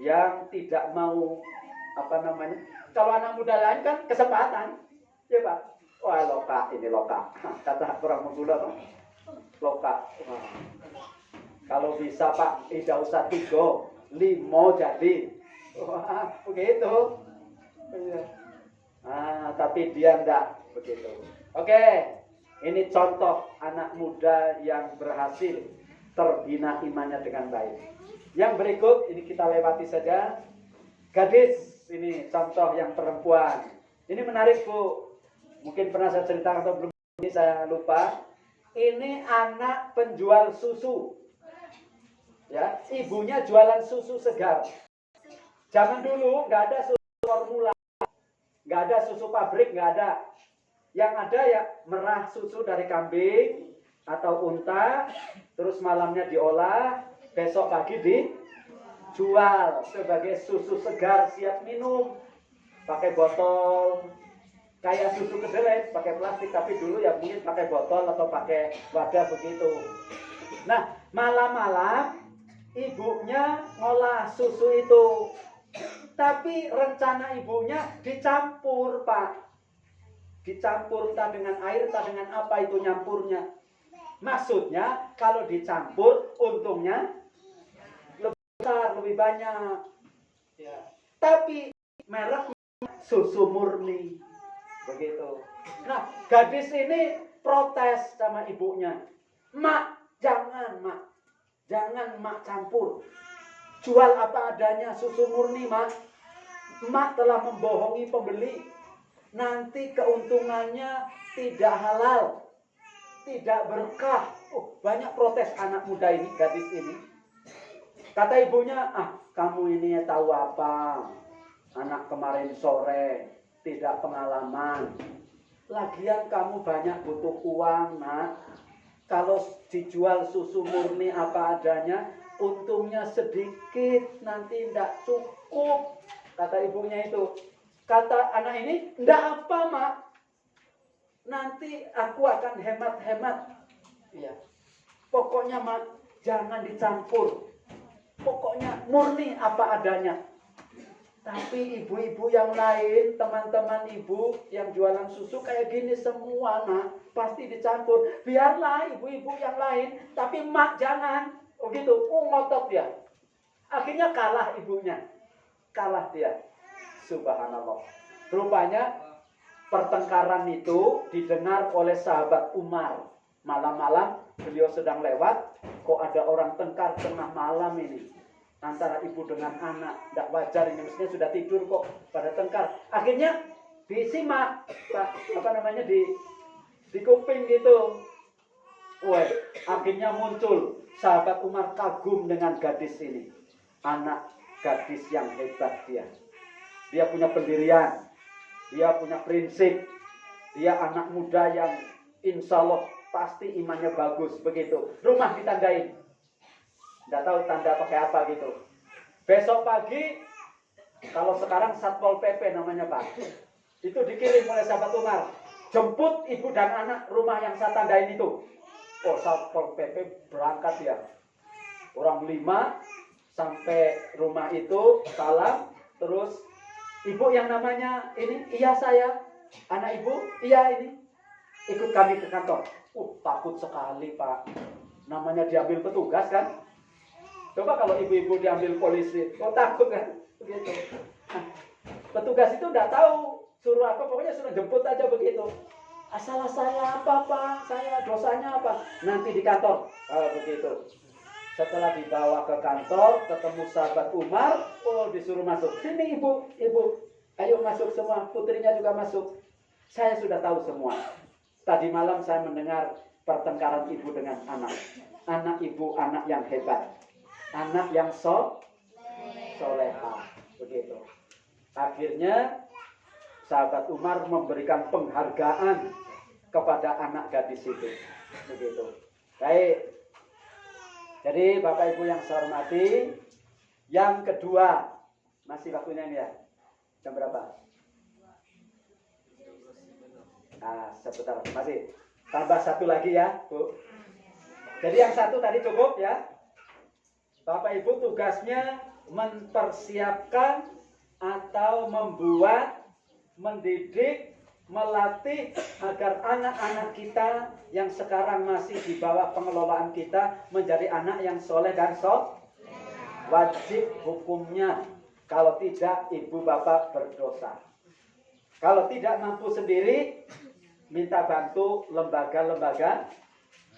yang tidak mau kalau anak muda lain kan kesempatan, ya Pak. Wah loka, ini loka. Kata orang Menggulo apa? Loka. Wah. Kalau bisa Pak, tidak usah 3, 5 jadi. Wah, begitu. Tapi dia enggak begitu. Oke, ini contoh anak muda yang berhasil terbina imannya dengan baik. Yang berikut ini kita lewati saja. Gadis, ini contoh yang perempuan. Ini menarik Bu. Mungkin pernah saya ceritakan atau belum, ini saya lupa. Ini anak penjual susu. Ya, ibunya jualan susu segar. Zaman dulu nggak ada susu formula, nggak ada susu pabrik, nggak ada. Yang ada ya merah susu dari kambing atau unta, terus malamnya diolah, besok pagi dijual sebagai susu segar siap minum. Pakai botol, kayak susu kedelai, pakai plastik, tapi dulu ya mungkin pakai botol atau pakai wadah begitu. Nah, malam-malam ibunya ngolah susu itu. Tapi rencana ibunya dicampur, Pak. Dicampur entah dengan air, entah dengan apa itu nyampurnya. Maksudnya kalau dicampur untungnya lebih besar, lebih banyak. Ya. Tapi merek susu murni. Begitu. Nah, gadis ini protes sama ibunya. Mak, jangan Mak. Jangan Mak campur. Jual apa adanya susu murni, Mak. Mak telah membohongi pembeli. Nanti keuntungannya tidak halal. Tidak berkah. Banyak protes anak muda ini, gadis ini. Kata ibunya, kamu ini tahu apa? Anak kemarin sore tidak pengalaman. Lagian kamu banyak butuh uang, Nak. Kalau dijual susu murni apa adanya, untungnya sedikit, nanti tidak cukup. Kata ibunya itu. Kata anak ini, tidak apa, Mak. Nanti aku akan hemat-hemat. Ya. Pokoknya, Mak, jangan dicampur. Pokoknya murni apa adanya. Tapi ibu-ibu yang lain, teman-teman ibu yang jualan susu kayak gini semua, Nak. Pasti dicampur. Biarlah ibu-ibu yang lain, tapi Mak jangan. Oh gitu, ngotot dia. Akhirnya kalah ibunya. Kalah dia. Subhanallah. Rupanya pertengkaran itu didengar oleh sahabat Umar. Malam-malam beliau sedang lewat, kok ada orang tengkar tengah malam ini. Antara ibu dengan anak, tidak wajar ini, mestinya sudah tidur kok pada tengkar. Akhirnya disimak, di kuping gitu. Wah, akhirnya muncul sahabat Umar kagum dengan gadis ini. Anak gadis yang hebat dia. Dia punya pendirian, dia punya prinsip, dia anak muda yang insya Allah pasti imannya bagus begitu. Rumah ditandain. Tidak tahu tanda pakai apa gitu. Besok pagi, kalau sekarang Satpol PP namanya Pak, itu dikirim oleh sahabat Umar. Jemput ibu dan anak rumah yang saya tandain itu. Oh, Satpol PP berangkat ya. Orang 5 sampai rumah itu, salam, terus Ibu yang namanya ini, iya saya. Anak ibu, iya ini. Ikut kami ke kantor. Takut sekali Pak. Namanya diambil petugas kan. Coba kalau ibu-ibu diambil polisi, takut kan? Begitu. Nah, petugas itu enggak tahu suruh apa, pokoknya suruh jemput aja begitu. Salah saya apa Pak? Saya dosanya apa? Nanti di kantor. Begitu. Setelah dibawa ke kantor, ketemu sahabat Umar, disuruh masuk. Sini ibu, ayo masuk semua. Putrinya juga masuk. Saya sudah tahu semua. Tadi malam saya mendengar pertengkaran ibu dengan anak. Anak ibu anak yang hebat. Anak yang soleha. Begitu. Akhirnya sahabat Umar memberikan penghargaan kepada anak gadis itu. Begitu. Baik. Jadi Bapak Ibu yang saya hormati, yang kedua, masih waktunya ini ya? Jam berapa? Sebentar, masih. Tambah satu lagi ya, Bu. Jadi yang satu tadi cukup ya. Bapak Ibu tugasnya mempersiapkan atau membuat, mendidik, melatih agar anak-anak kita yang sekarang masih di bawah pengelolaan kita menjadi anak yang soleh dan wajib hukumnya. Kalau tidak, ibu bapak berdosa. Kalau tidak mampu sendiri, minta bantu lembaga-lembaga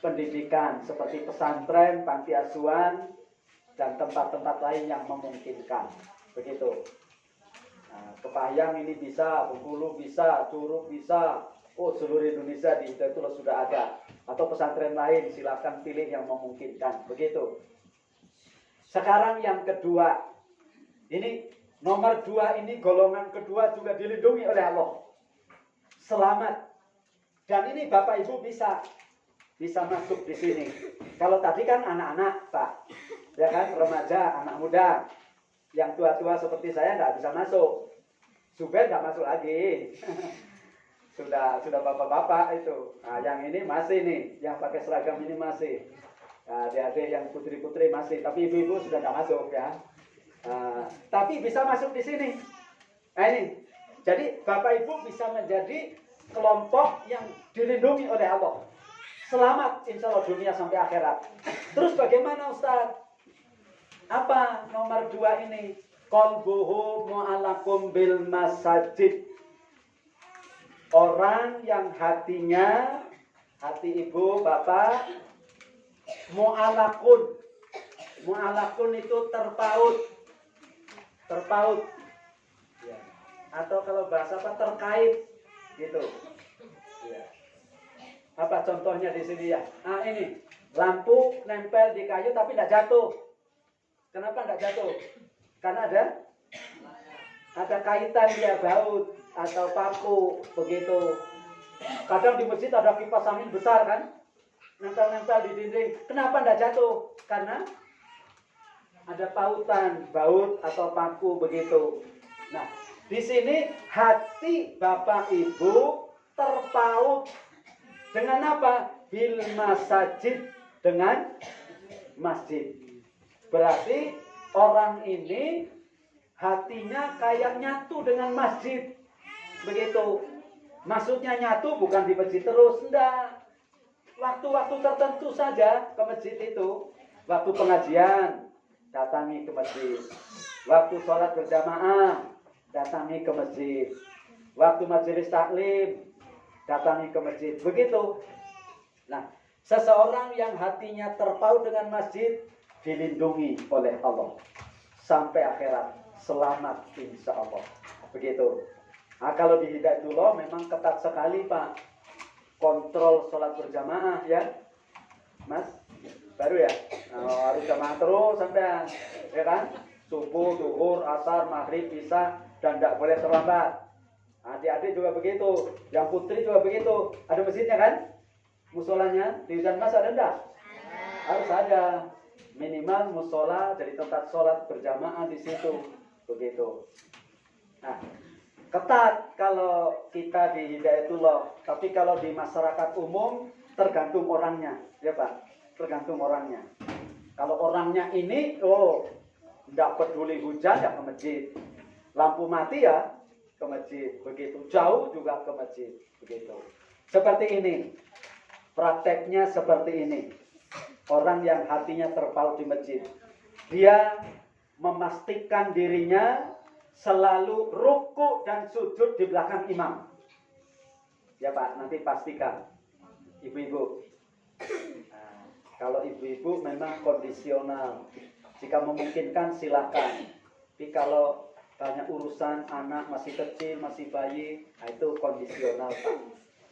pendidikan seperti pesantren, panti asuhan, dan tempat-tempat lain yang memungkinkan. Begitu. Kepayang ini bisa, Bengkulu bisa, Curug bisa, seluruh Indonesia di Hidayatullah sudah ada. Atau pesantren lain, silakan pilih yang memungkinkan. Begitu. Sekarang yang kedua, ini nomor 2 ini golongan kedua juga dilindungi oleh Allah. Selamat. Dan ini Bapak Ibu bisa masuk di sini. Kalau tadi kan anak-anak, Pak, ya kan, remaja, anak muda. Yang tua-tua seperti saya nggak bisa masuk. Zubair nggak masuk lagi. sudah bapak-bapak itu. Nah, yang ini masih nih, yang pakai seragam ini masih. Adik-adik yang putri-putri masih, tapi ibu-ibu sudah nggak masuk ya. Tapi bisa masuk di sini. Nah ini, jadi Bapak Ibu bisa menjadi kelompok yang dilindungi oleh Allah. Selamat insya Allah dunia sampai akhirat. Terus bagaimana Ustaz? Apa nomor 2 ini? Qalbuhu mu'alakum bil masajid. Orang yang hatinya, hati ibu, bapak, mu'alakun. Mu'alakun itu terpaut. Ya. Atau kalau bahasa apa, terkait. Gitu. Ya. Apa contohnya di sini ya? Ini. Lampu nempel di kayu tapi tidak jatuh. Kenapa tidak jatuh? Karena ada kaitan dia baut atau paku begitu. Kadang di masjid ada kipas angin besar kan, nempel-nempel di dinding. Kenapa tidak jatuh? Karena ada pautan baut atau paku begitu. Nah, di sini hati Bapak Ibu terpaut dengan apa? Bil masajid, dengan masjid. Berarti orang ini hatinya kayak nyatu dengan masjid. Begitu. Maksudnya nyatu bukan di masjid terus, enggak. Waktu-waktu tertentu saja ke masjid itu. Waktu pengajian, datangi ke masjid. Waktu sholat berjamaah, datangi ke masjid. Waktu majelis taklim, datangi ke masjid. Begitu. Nah, seseorang yang hatinya terpaut dengan masjid dilindungi oleh Allah sampai akhirat, selamat insya Allah. Begitu. Nah, kalau di Hidayatullah memang ketat sekali Pak, kontrol sholat berjamaah ya, Mas, baru ya, harus jamaah terus sampai ya kan, subuh, zuhur, asar, maghrib, isya, dan tidak boleh terlambat. Adik-adik juga begitu, yang putri juga begitu. Ada masjidnya kan, musolanya di Hujan Mas ada enggak? Harus ada. Minimal musola jadi tempat sholat berjamaah di situ, begitu. Nah, ketat kalau kita di Hidayatullah, tapi kalau di masyarakat umum tergantung orangnya, ya Pak, tergantung orangnya. Kalau orangnya ini, tidak peduli hujan, ya ke masjid. Lampu mati ya ke masjid, begitu. Jauh juga ke masjid, begitu. Seperti ini. Prakteknya seperti ini. Orang yang hatinya terpaut di masjid, dia memastikan dirinya selalu ruku dan sujud di belakang imam. Ya Pak, nanti pastikan. Ibu-ibu. Nah, kalau ibu-ibu memang kondisional. Jika memungkinkan silakan. Tapi kalau banyak urusan, anak masih kecil, masih bayi, nah itu kondisional Pak.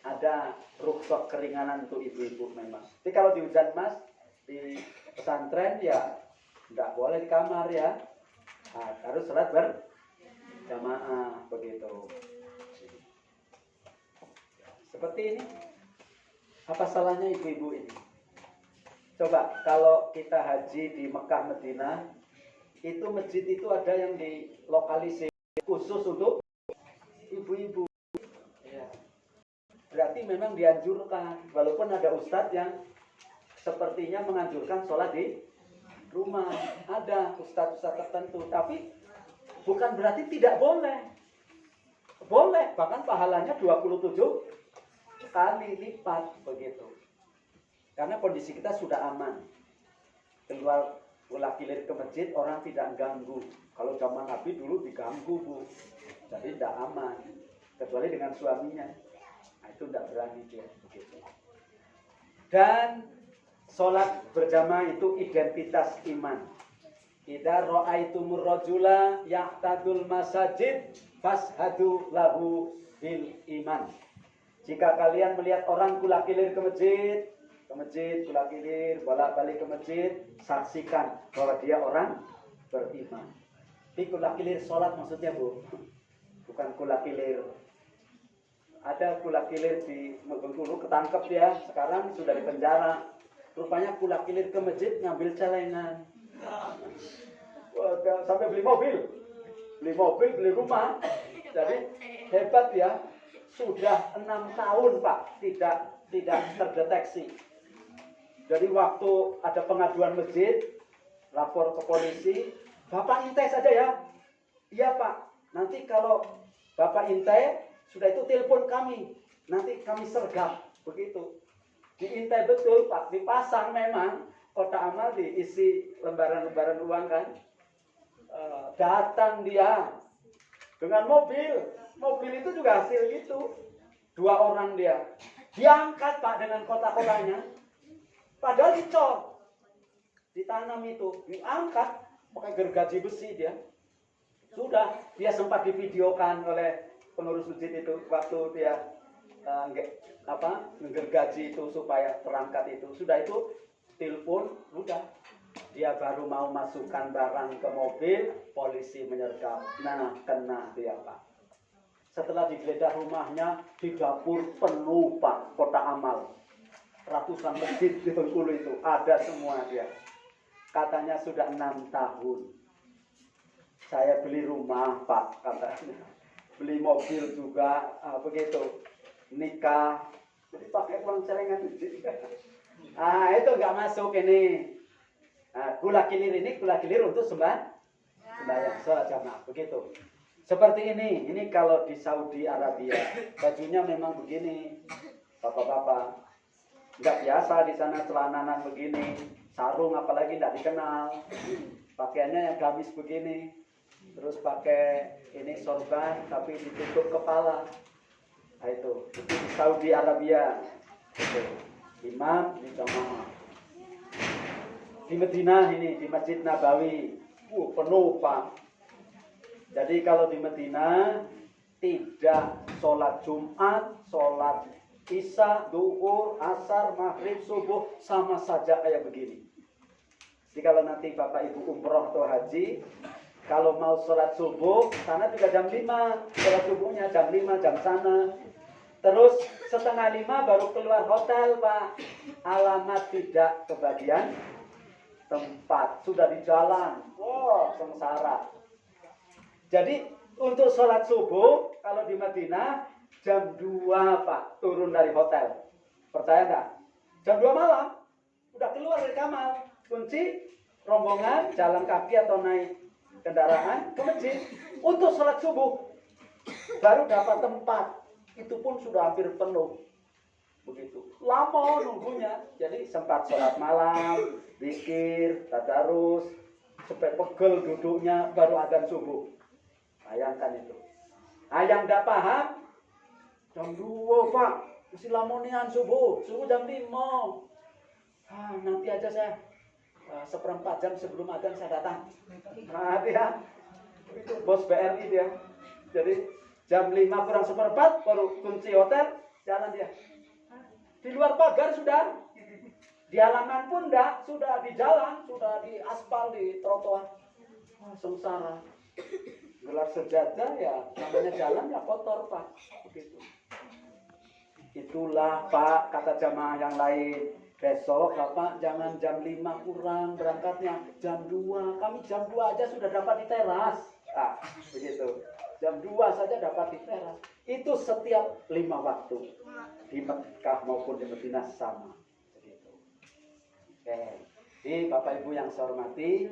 Ada rukhsah keringanan untuk ibu-ibu memang. Tapi kalau di hujan mas, di pesantren ya tidak boleh di kamar ya. Nah, harus salat berjamaah begitu. Seperti ini. Apa salahnya ibu-ibu ini? Coba kalau kita haji di Mekah Madinah, itu masjid itu ada yang dilokalisir khusus untuk ibu-ibu. Ya. Berarti memang dianjurkan, walaupun ada ustadz yang sepertinya menganjurkan sholat di rumah. Ada ustadz-ustadz tertentu, tapi bukan berarti tidak boleh. Boleh, bahkan pahalanya 27 kali lipat begitu. Karena kondisi kita sudah aman. Keluar kilir ke masjid, orang tidak ganggu. Kalau zaman Nabi dulu diganggu, Bu. Jadi tidak aman. Kecuali dengan suaminya. Nah, itu tidak berani dia begitu. Dan sholat berjamaah itu identitas iman. Idza ra'aitumur rajula ya'tadul masajid fashhadu lahu bil iman. Jika kalian melihat orang kulakilir ke masjid, kulakilir, bolak-balik ke masjid, saksikan bahwa dia orang beriman. Tapi kulakilir sholat maksudnya, Bu. Bukan kulakilir. Ada kulakilir di Bengkulu ketangkep ya, sekarang sudah di penjara. Rupanya kulakilir ke masjid ngambil celengan. Sampai beli mobil, beli rumah. Jadi hebat ya. Sudah 6 tahun Pak tidak terdeteksi. Jadi waktu ada pengaduan masjid, lapor ke polisi, Bapak intai saja ya. Iya Pak. Nanti kalau Bapak intai, sudah itu telepon kami. Nanti kami sergap begitu. Diintai betul Pak, dipasang memang kotak amal, diisi lembaran-lembaran uang kan. Datang dia dengan mobil itu juga hasil gitu. 2 orang dia diangkat Pak dengan kotak-kotaknya, padahal dicor, ditanam itu, diangkat pakai gergaji besi dia. Sudah, dia sempat divideokan oleh pengurus masjid itu waktu dia menggergaji itu supaya terangkat itu. Sudah itu telepon, udah dia baru mau masukkan barang ke mobil, polisi menyergap. Nah, kena dia Pak. Setelah digeledah rumahnya, di dapur penuh Pak kotak amal. Ratusan masjid di Bengkulu itu ada semua dia. Katanya sudah 6 tahun. Saya beli rumah Pak, katanya. Beli mobil juga, begitu. Nikah, jadi pakai uang celengan. Ah, itu nggak masuk ini. Nah, kulakilir ini kulakilir untuk sembahyang sholat jamaah, begitu. Seperti ini kalau di Saudi Arabia, bajunya memang begini, bapak-bapak. Nggak biasa di sana celananan begini, sarung apalagi nggak dikenal. Pakaiannya yang gamis begini, terus pakai ini sorban tapi ditutup kepala. Nah, itu di Saudi Arabia. Itu. Imam di jamaah. Di Madinah ini, di Masjid Nabawi, penuh Pak. Jadi kalau di Madinah tidak sholat Jumat, sholat Isya, Duhur, Asar, Maghrib, Subuh sama saja kayak begini. Jadi kalau nanti Bapak Ibu umroh atau haji, kalau mau sholat subuh, sana juga jam 5, sholat subuhnya jam 5, jam sana. Terus 4:30 baru keluar hotel Pak. Alamat tidak kebagian tempat, sudah di jalan. Wow, sengsara. Jadi untuk sholat subuh kalau di Madinah jam 2 Pak turun dari hotel. Percaya enggak? Jam 2 malam udah keluar dari kamar, kunci rombongan jalan kaki atau naik kendaraan ke masjid untuk sholat subuh. Baru dapat tempat, itu pun sudah hampir penuh. Begitu. Lama nunggunya. Jadi sempat sholat malam, zikir, tadarus, sampai pegel duduknya baru adzan subuh. Bayangkan itu. Yang tidak paham, jam 2 Pak, masih lamonian subuh jam 5. Nanti aja saya seperempat jam sebelum adzan saya datang. Nah dia, itu bos BRI dia. Jadi jam 5 kurang seperempat baru kunci hotel, jalan dia. Di luar pagar sudah, di halaman pun enggak, sudah di jalan, sudah di aspal, di trotoar. Sengsara. Gelar sejadah ya, namanya jalan ya kotor Pak. Begitu. Itulah Pak, kata jamaah yang lain. Besok Bapak jangan jam 5 kurang berangkatnya, jam 2. Kami jam 2 aja sudah dapat di teras. Begitu. Jam 2 saja dapat di teras. Itu setiap 5 waktu. Di Mekah maupun di Madinah sama. Begitu. Oke. Jadi Bapak Ibu yang saya hormati,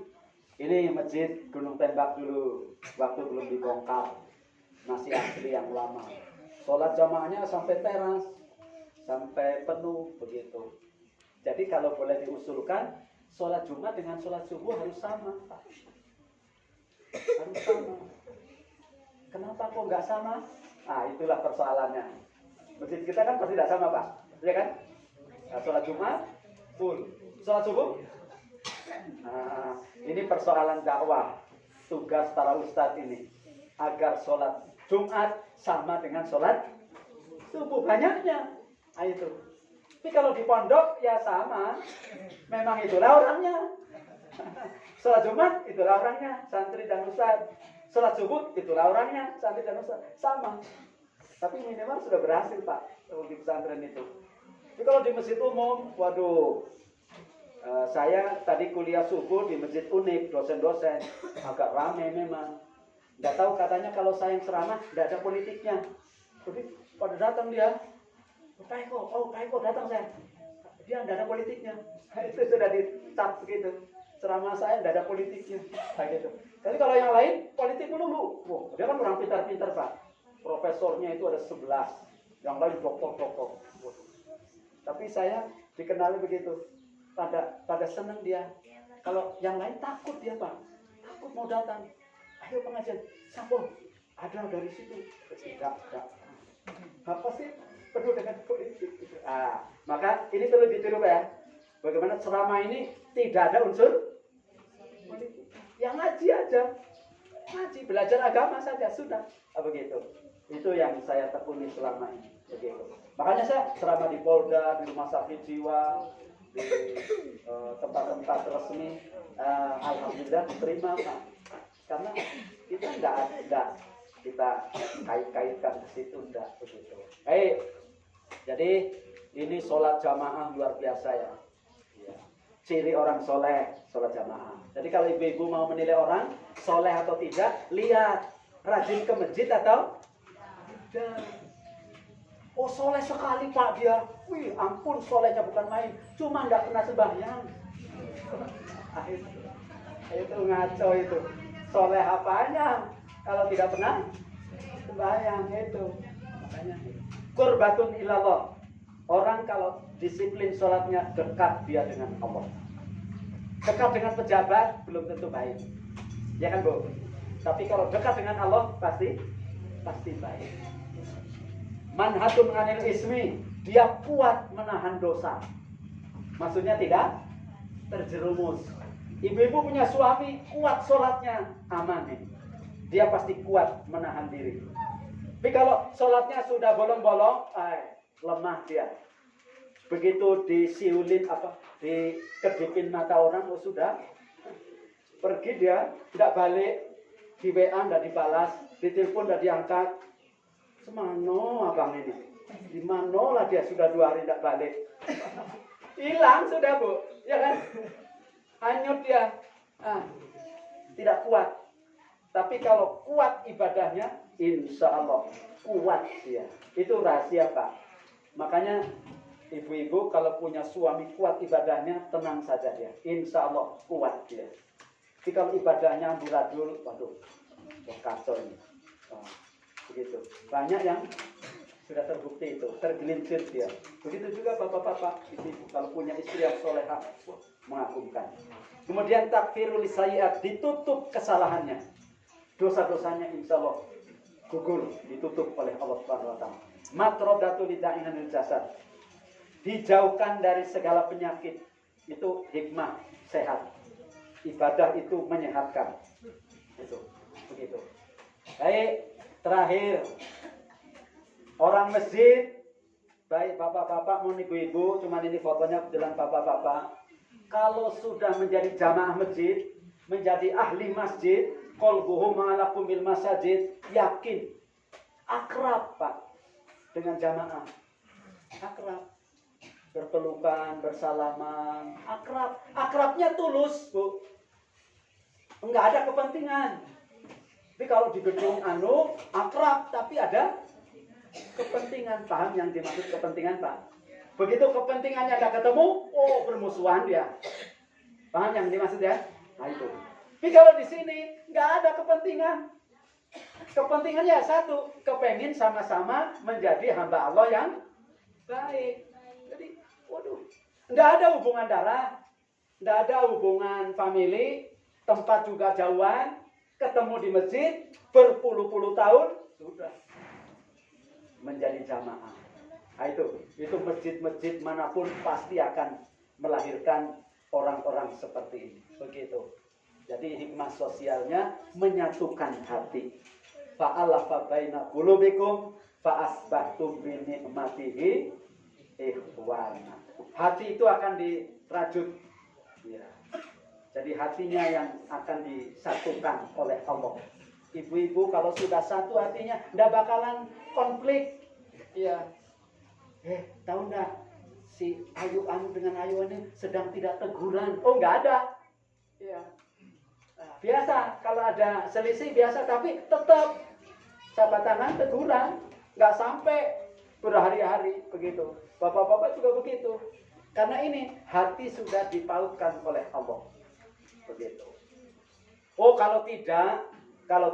ini masjid Gunung Tembak dulu. Waktu belum dibongkar. Masih asli yang lama. Sholat jamaahnya sampai teras. Sampai penuh. Begitu. Jadi kalau boleh diusulkan, sholat Jumat dengan sholat subuh harus sama, Pak. Harus sama. Kenapa kok nggak sama? Itulah persoalannya. Masjid kita kan pasti tidak sama, Pak. Ya kan? Sholat Jumat full. Sholat subuh? Ini persoalan dakwah. Tugas para ustadz ini. Agar sholat Jumat sama dengan sholat subuh. Banyaknya. Itu. Tapi kalau di pondok ya sama. Memang itulah orangnya. Sholat Jumat itulah orangnya. Santri dan ustadz. Sholat subuh itulah orangnya, santri dan ustaz sama. Tapi minimal sudah berhasil Pak di pesantren itu. Tapi kalau di masjid umum, waduh, saya tadi kuliah subuh di masjid unik, dosen-dosen agak ramai memang. Nggak tahu katanya kalau saya yang ceramah nggak ada politiknya. Jadi pada datang dia, Pak Eko datang saya. Dia nggak ada politiknya. Itu sudah dicap begitu. Ceramah saya nggak ada politiknya, kayak gitu. Tapi kalau yang lain politik dulu. Dia kan orang pintar-pintar Pak. Profesornya itu ada 11, yang lain doktor. Tapi saya dikenali begitu. Pada senang dia. Kalau yang lain takut dia Pak, takut mau datang. Ayo pengajian, sambung. Ada dari situ. Tidak. Apa sih penuh dengan politik? Maka ini perlu ditiru Pak ya. Bagaimana ceramah ini tidak ada unsur politik. Yang ngaji aja. Ngaji, belajar agama saja, sudah. Begitu. Itu yang saya tekuni selama ini. Begitu. Makanya saya ceramah di Polda, di rumah sakit jiwa, di tempat-tempat resmi. Alhamdulillah diterima Pak. Karena kita enggak kita kait-kaitkan ke situ, enggak begitu. Jadi ini sholat jamaah luar biasa ya. Ciri orang soleh, sholat jamaah. Jadi kalau ibu-ibu mau menilai orang soleh atau tidak, lihat rajin ke masjid atau tidak. Oh soleh sekali Pak dia. Wih ampun solehnya bukan main. Cuma nggak pernah sembahyang. Itu ngaco itu. Soleh apanya kalau tidak pernah sembahyang itu. Makanya qurbatun ilallah. Orang kalau disiplin sholatnya dekat dia dengan Allah. Dekat dengan pejabat belum tentu baik. Ya kan Bu? Tapi kalau dekat dengan Allah pasti baik. Manhatun anil ismi, dia kuat menahan dosa. Maksudnya tidak terjerumus. Ibu-ibu punya suami kuat sholatnya, aman nih. Dia pasti kuat menahan diri. Tapi kalau sholatnya sudah bolong-bolong, lemah dia. Begitu disiulin dikedipin mata orang, sudah pergi dia, tidak balik, di WA tidak dibalas, di telepon tidak diangkat. Semano abang ini, di mana lah dia sudah 2 hari tidak balik, hilang sudah Bu, ya kan? Hanyut dia, tidak kuat. Tapi kalau kuat ibadahnya, insya Allah kuat dia. Itu rahasia Pak. Makanya ibu-ibu kalau punya suami kuat ibadahnya, tenang saja dia. Insya Allah kuat dia. Tapi kalau ibadahnya amburadul, waduh, kacau ini. Nah, begitu. Banyak yang sudah terbukti itu, tergelincir dia. Begitu juga bapak-bapak, ibu kalau punya istri yang solehah, mengagumkan. Kemudian takfirul lisayyi'at, ditutup kesalahannya. Dosa-dosanya insya Allah gugur, ditutup oleh Allah Subhanahu wa taala. Matrodatu lida'inanil jasad, dijauhkan dari segala penyakit. Itu hikmah sehat. Ibadah itu menyehatkan. Itu begitu. Baik, terakhir orang masjid, baik bapak-bapak maupun ibu-ibu, cuman ini fotonya kebetulan bapak-bapak. Kalau sudah menjadi jamaah masjid, menjadi ahli masjid, qalbuhu ma'alakum bil masajid, yakin, akrab Pak dengan jamaah, akrab, berpelukan, bersalaman, akrab, akrabnya tulus Bu, enggak ada kepentingan. Tapi kalau di gedung akrab, tapi ada kepentingan. Paham yang dimaksud kepentingan Pak? Begitu kepentingannya ada ketemu, oh bermusuhan dia. Paham yang dimaksud ya? Nah itu. Tapi kalau di sini nggak ada kepentingan. Kepentingannya satu, kepengin sama-sama menjadi hamba Allah yang baik. Jadi, waduh, nggak ada hubungan darah, nggak ada hubungan family, tempat juga jauhan, ketemu di masjid berpuluh-puluh tahun sudah menjadi jamaah. Nah, itu masjid-masjid manapun pasti akan melahirkan orang-orang seperti ini. Begitu. Jadi hikmah sosialnya menyatukan hati. Fa'alafa baina qulubikum fa'asbahtum bi ni'matihi ikhwana. Hati itu akan dirajut. Ya. Jadi hatinya yang akan disatukan oleh Allah. Ibu-ibu kalau sudah satu hatinya tidak bakalan konflik. Ya. Tahu enggak si Ayu dengan Ayu ini sedang tidak teguran. Oh, enggak ada. Ya. Nah, biasa kalau ada selisih biasa, tapi tetap sahabat tangan teguran, enggak sampai berhari-hari begitu. Bapak-bapak juga begitu. Karena ini hati sudah dipautkan oleh Allah. Begitu. Oh, kalau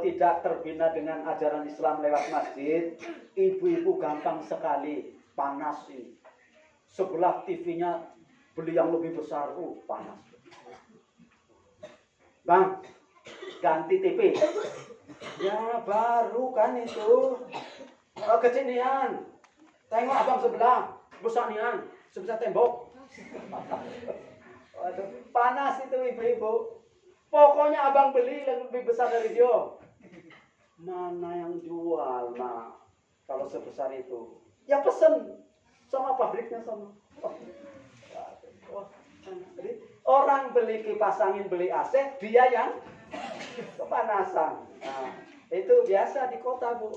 tidak terbina dengan ajaran Islam lewat masjid, ibu-ibu gampang sekali panas ini. Sebelah TV-nya beli yang lebih besar, panas. Bang, ganti TV. Ya baru kan itu. Kecinian. Tengok abang sebelah, besanian, sebesar tembok. Waduh, panas itu ibu-ibu. Pokoknya abang beli yang lebih besar dari dia. Mana yang jual, nak? Kalau sebesar itu, ya pesen sama pabriknya sama. Jadi orang beli kipas angin, beli AC, dia yang kepanasan. Nah, itu biasa di kota Bu.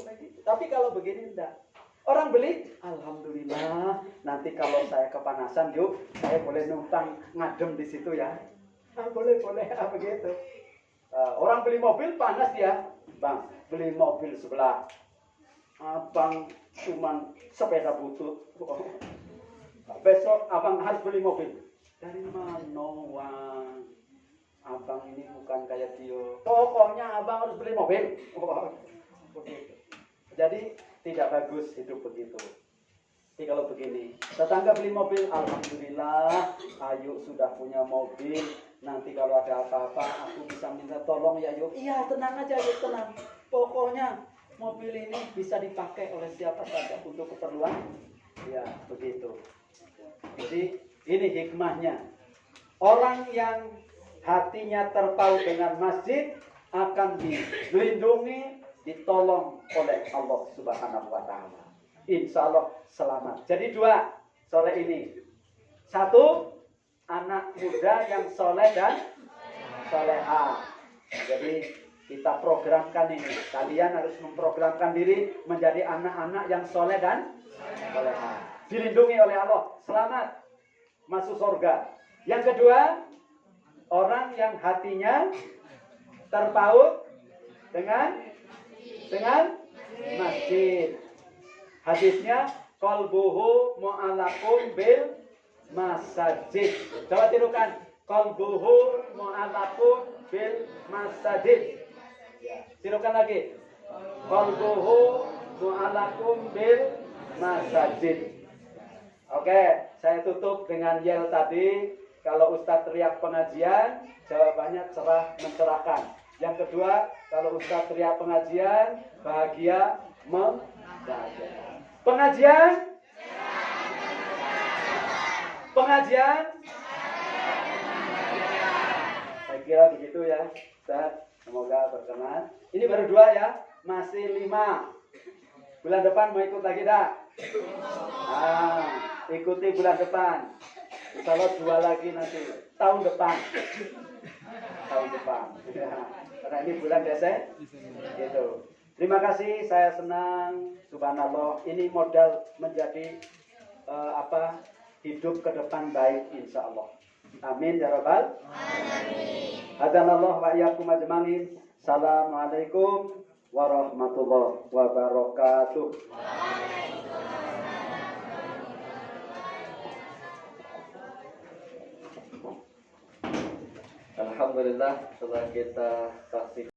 Tapi kalau begini enggak. Orang beli, alhamdulillah. Nanti kalau saya kepanasan, yuk, saya boleh numpang ngadem di situ ya. Boleh, begitu. Orang beli mobil panas dia, bang, beli mobil sebelah. Abang cuman sepeda butut. Besok abang harus beli mobil. Dari mana uang? Abang ini bukan kayak dia. Pokoknya abang harus beli mobil. Begitu. Jadi tidak bagus hidup begitu. Jadi kalau begini, tetangga beli mobil, alhamdulillah, Ayu sudah punya mobil. Nanti kalau ada apa-apa, aku bisa minta tolong ya Ayu. Iya, tenang aja Ayu, tenang. Pokoknya mobil ini bisa dipakai oleh siapa saja untuk keperluan. Ya, begitu. Jadi ini hikmahnya. Orang yang hatinya terpaut dengan masjid akan dilindungi, ditolong oleh Allah Subhanahu wa taala. Insya Allah selamat. Jadi dua sore ini. Satu, anak muda yang soleh dan solehah. Jadi kita programkan ini. Kalian harus memprogramkan diri menjadi anak-anak yang soleh dan solehah. Dilindungi oleh Allah. Selamat masuk surga. Yang kedua, orang yang hatinya terpaut dengan masjid. Hadisnya qalbuhu mu'allaqun bil masajid. Coba tirukan. Qalbuhu mu'allaqun bil masajid. Silakan lagi. Qalbuhu mu'alakum bil masajid. Oke, saya tutup dengan yel tadi. Kalau Ustadz teriak pengajian, jawabannya cerah mencerahkan. Yang kedua, kalau Ustadz teriak pengajian, bahagia membahagiakan. Pengajian? Pengajian? Saya kira begitu ya, Ustadz. Semoga berkenan. Ini baru 2 ya, masih 5. Bulan depan mau ikut lagi dah? Ikuti bulan depan. Kalau 2 lagi nanti tahun depan. Tahun depan. Karena ini bulan Desember. Gitu. Terima kasih, saya senang. Subhanallah, ini modal menjadi hidup ke depan baik insya Allah. Amin ya rabbal alamin. Hadanallah wa iyyakum ajmain. Assalamualaikum warahmatullahi wabarakatuh. Alhamdulillah, setelah kita saksikan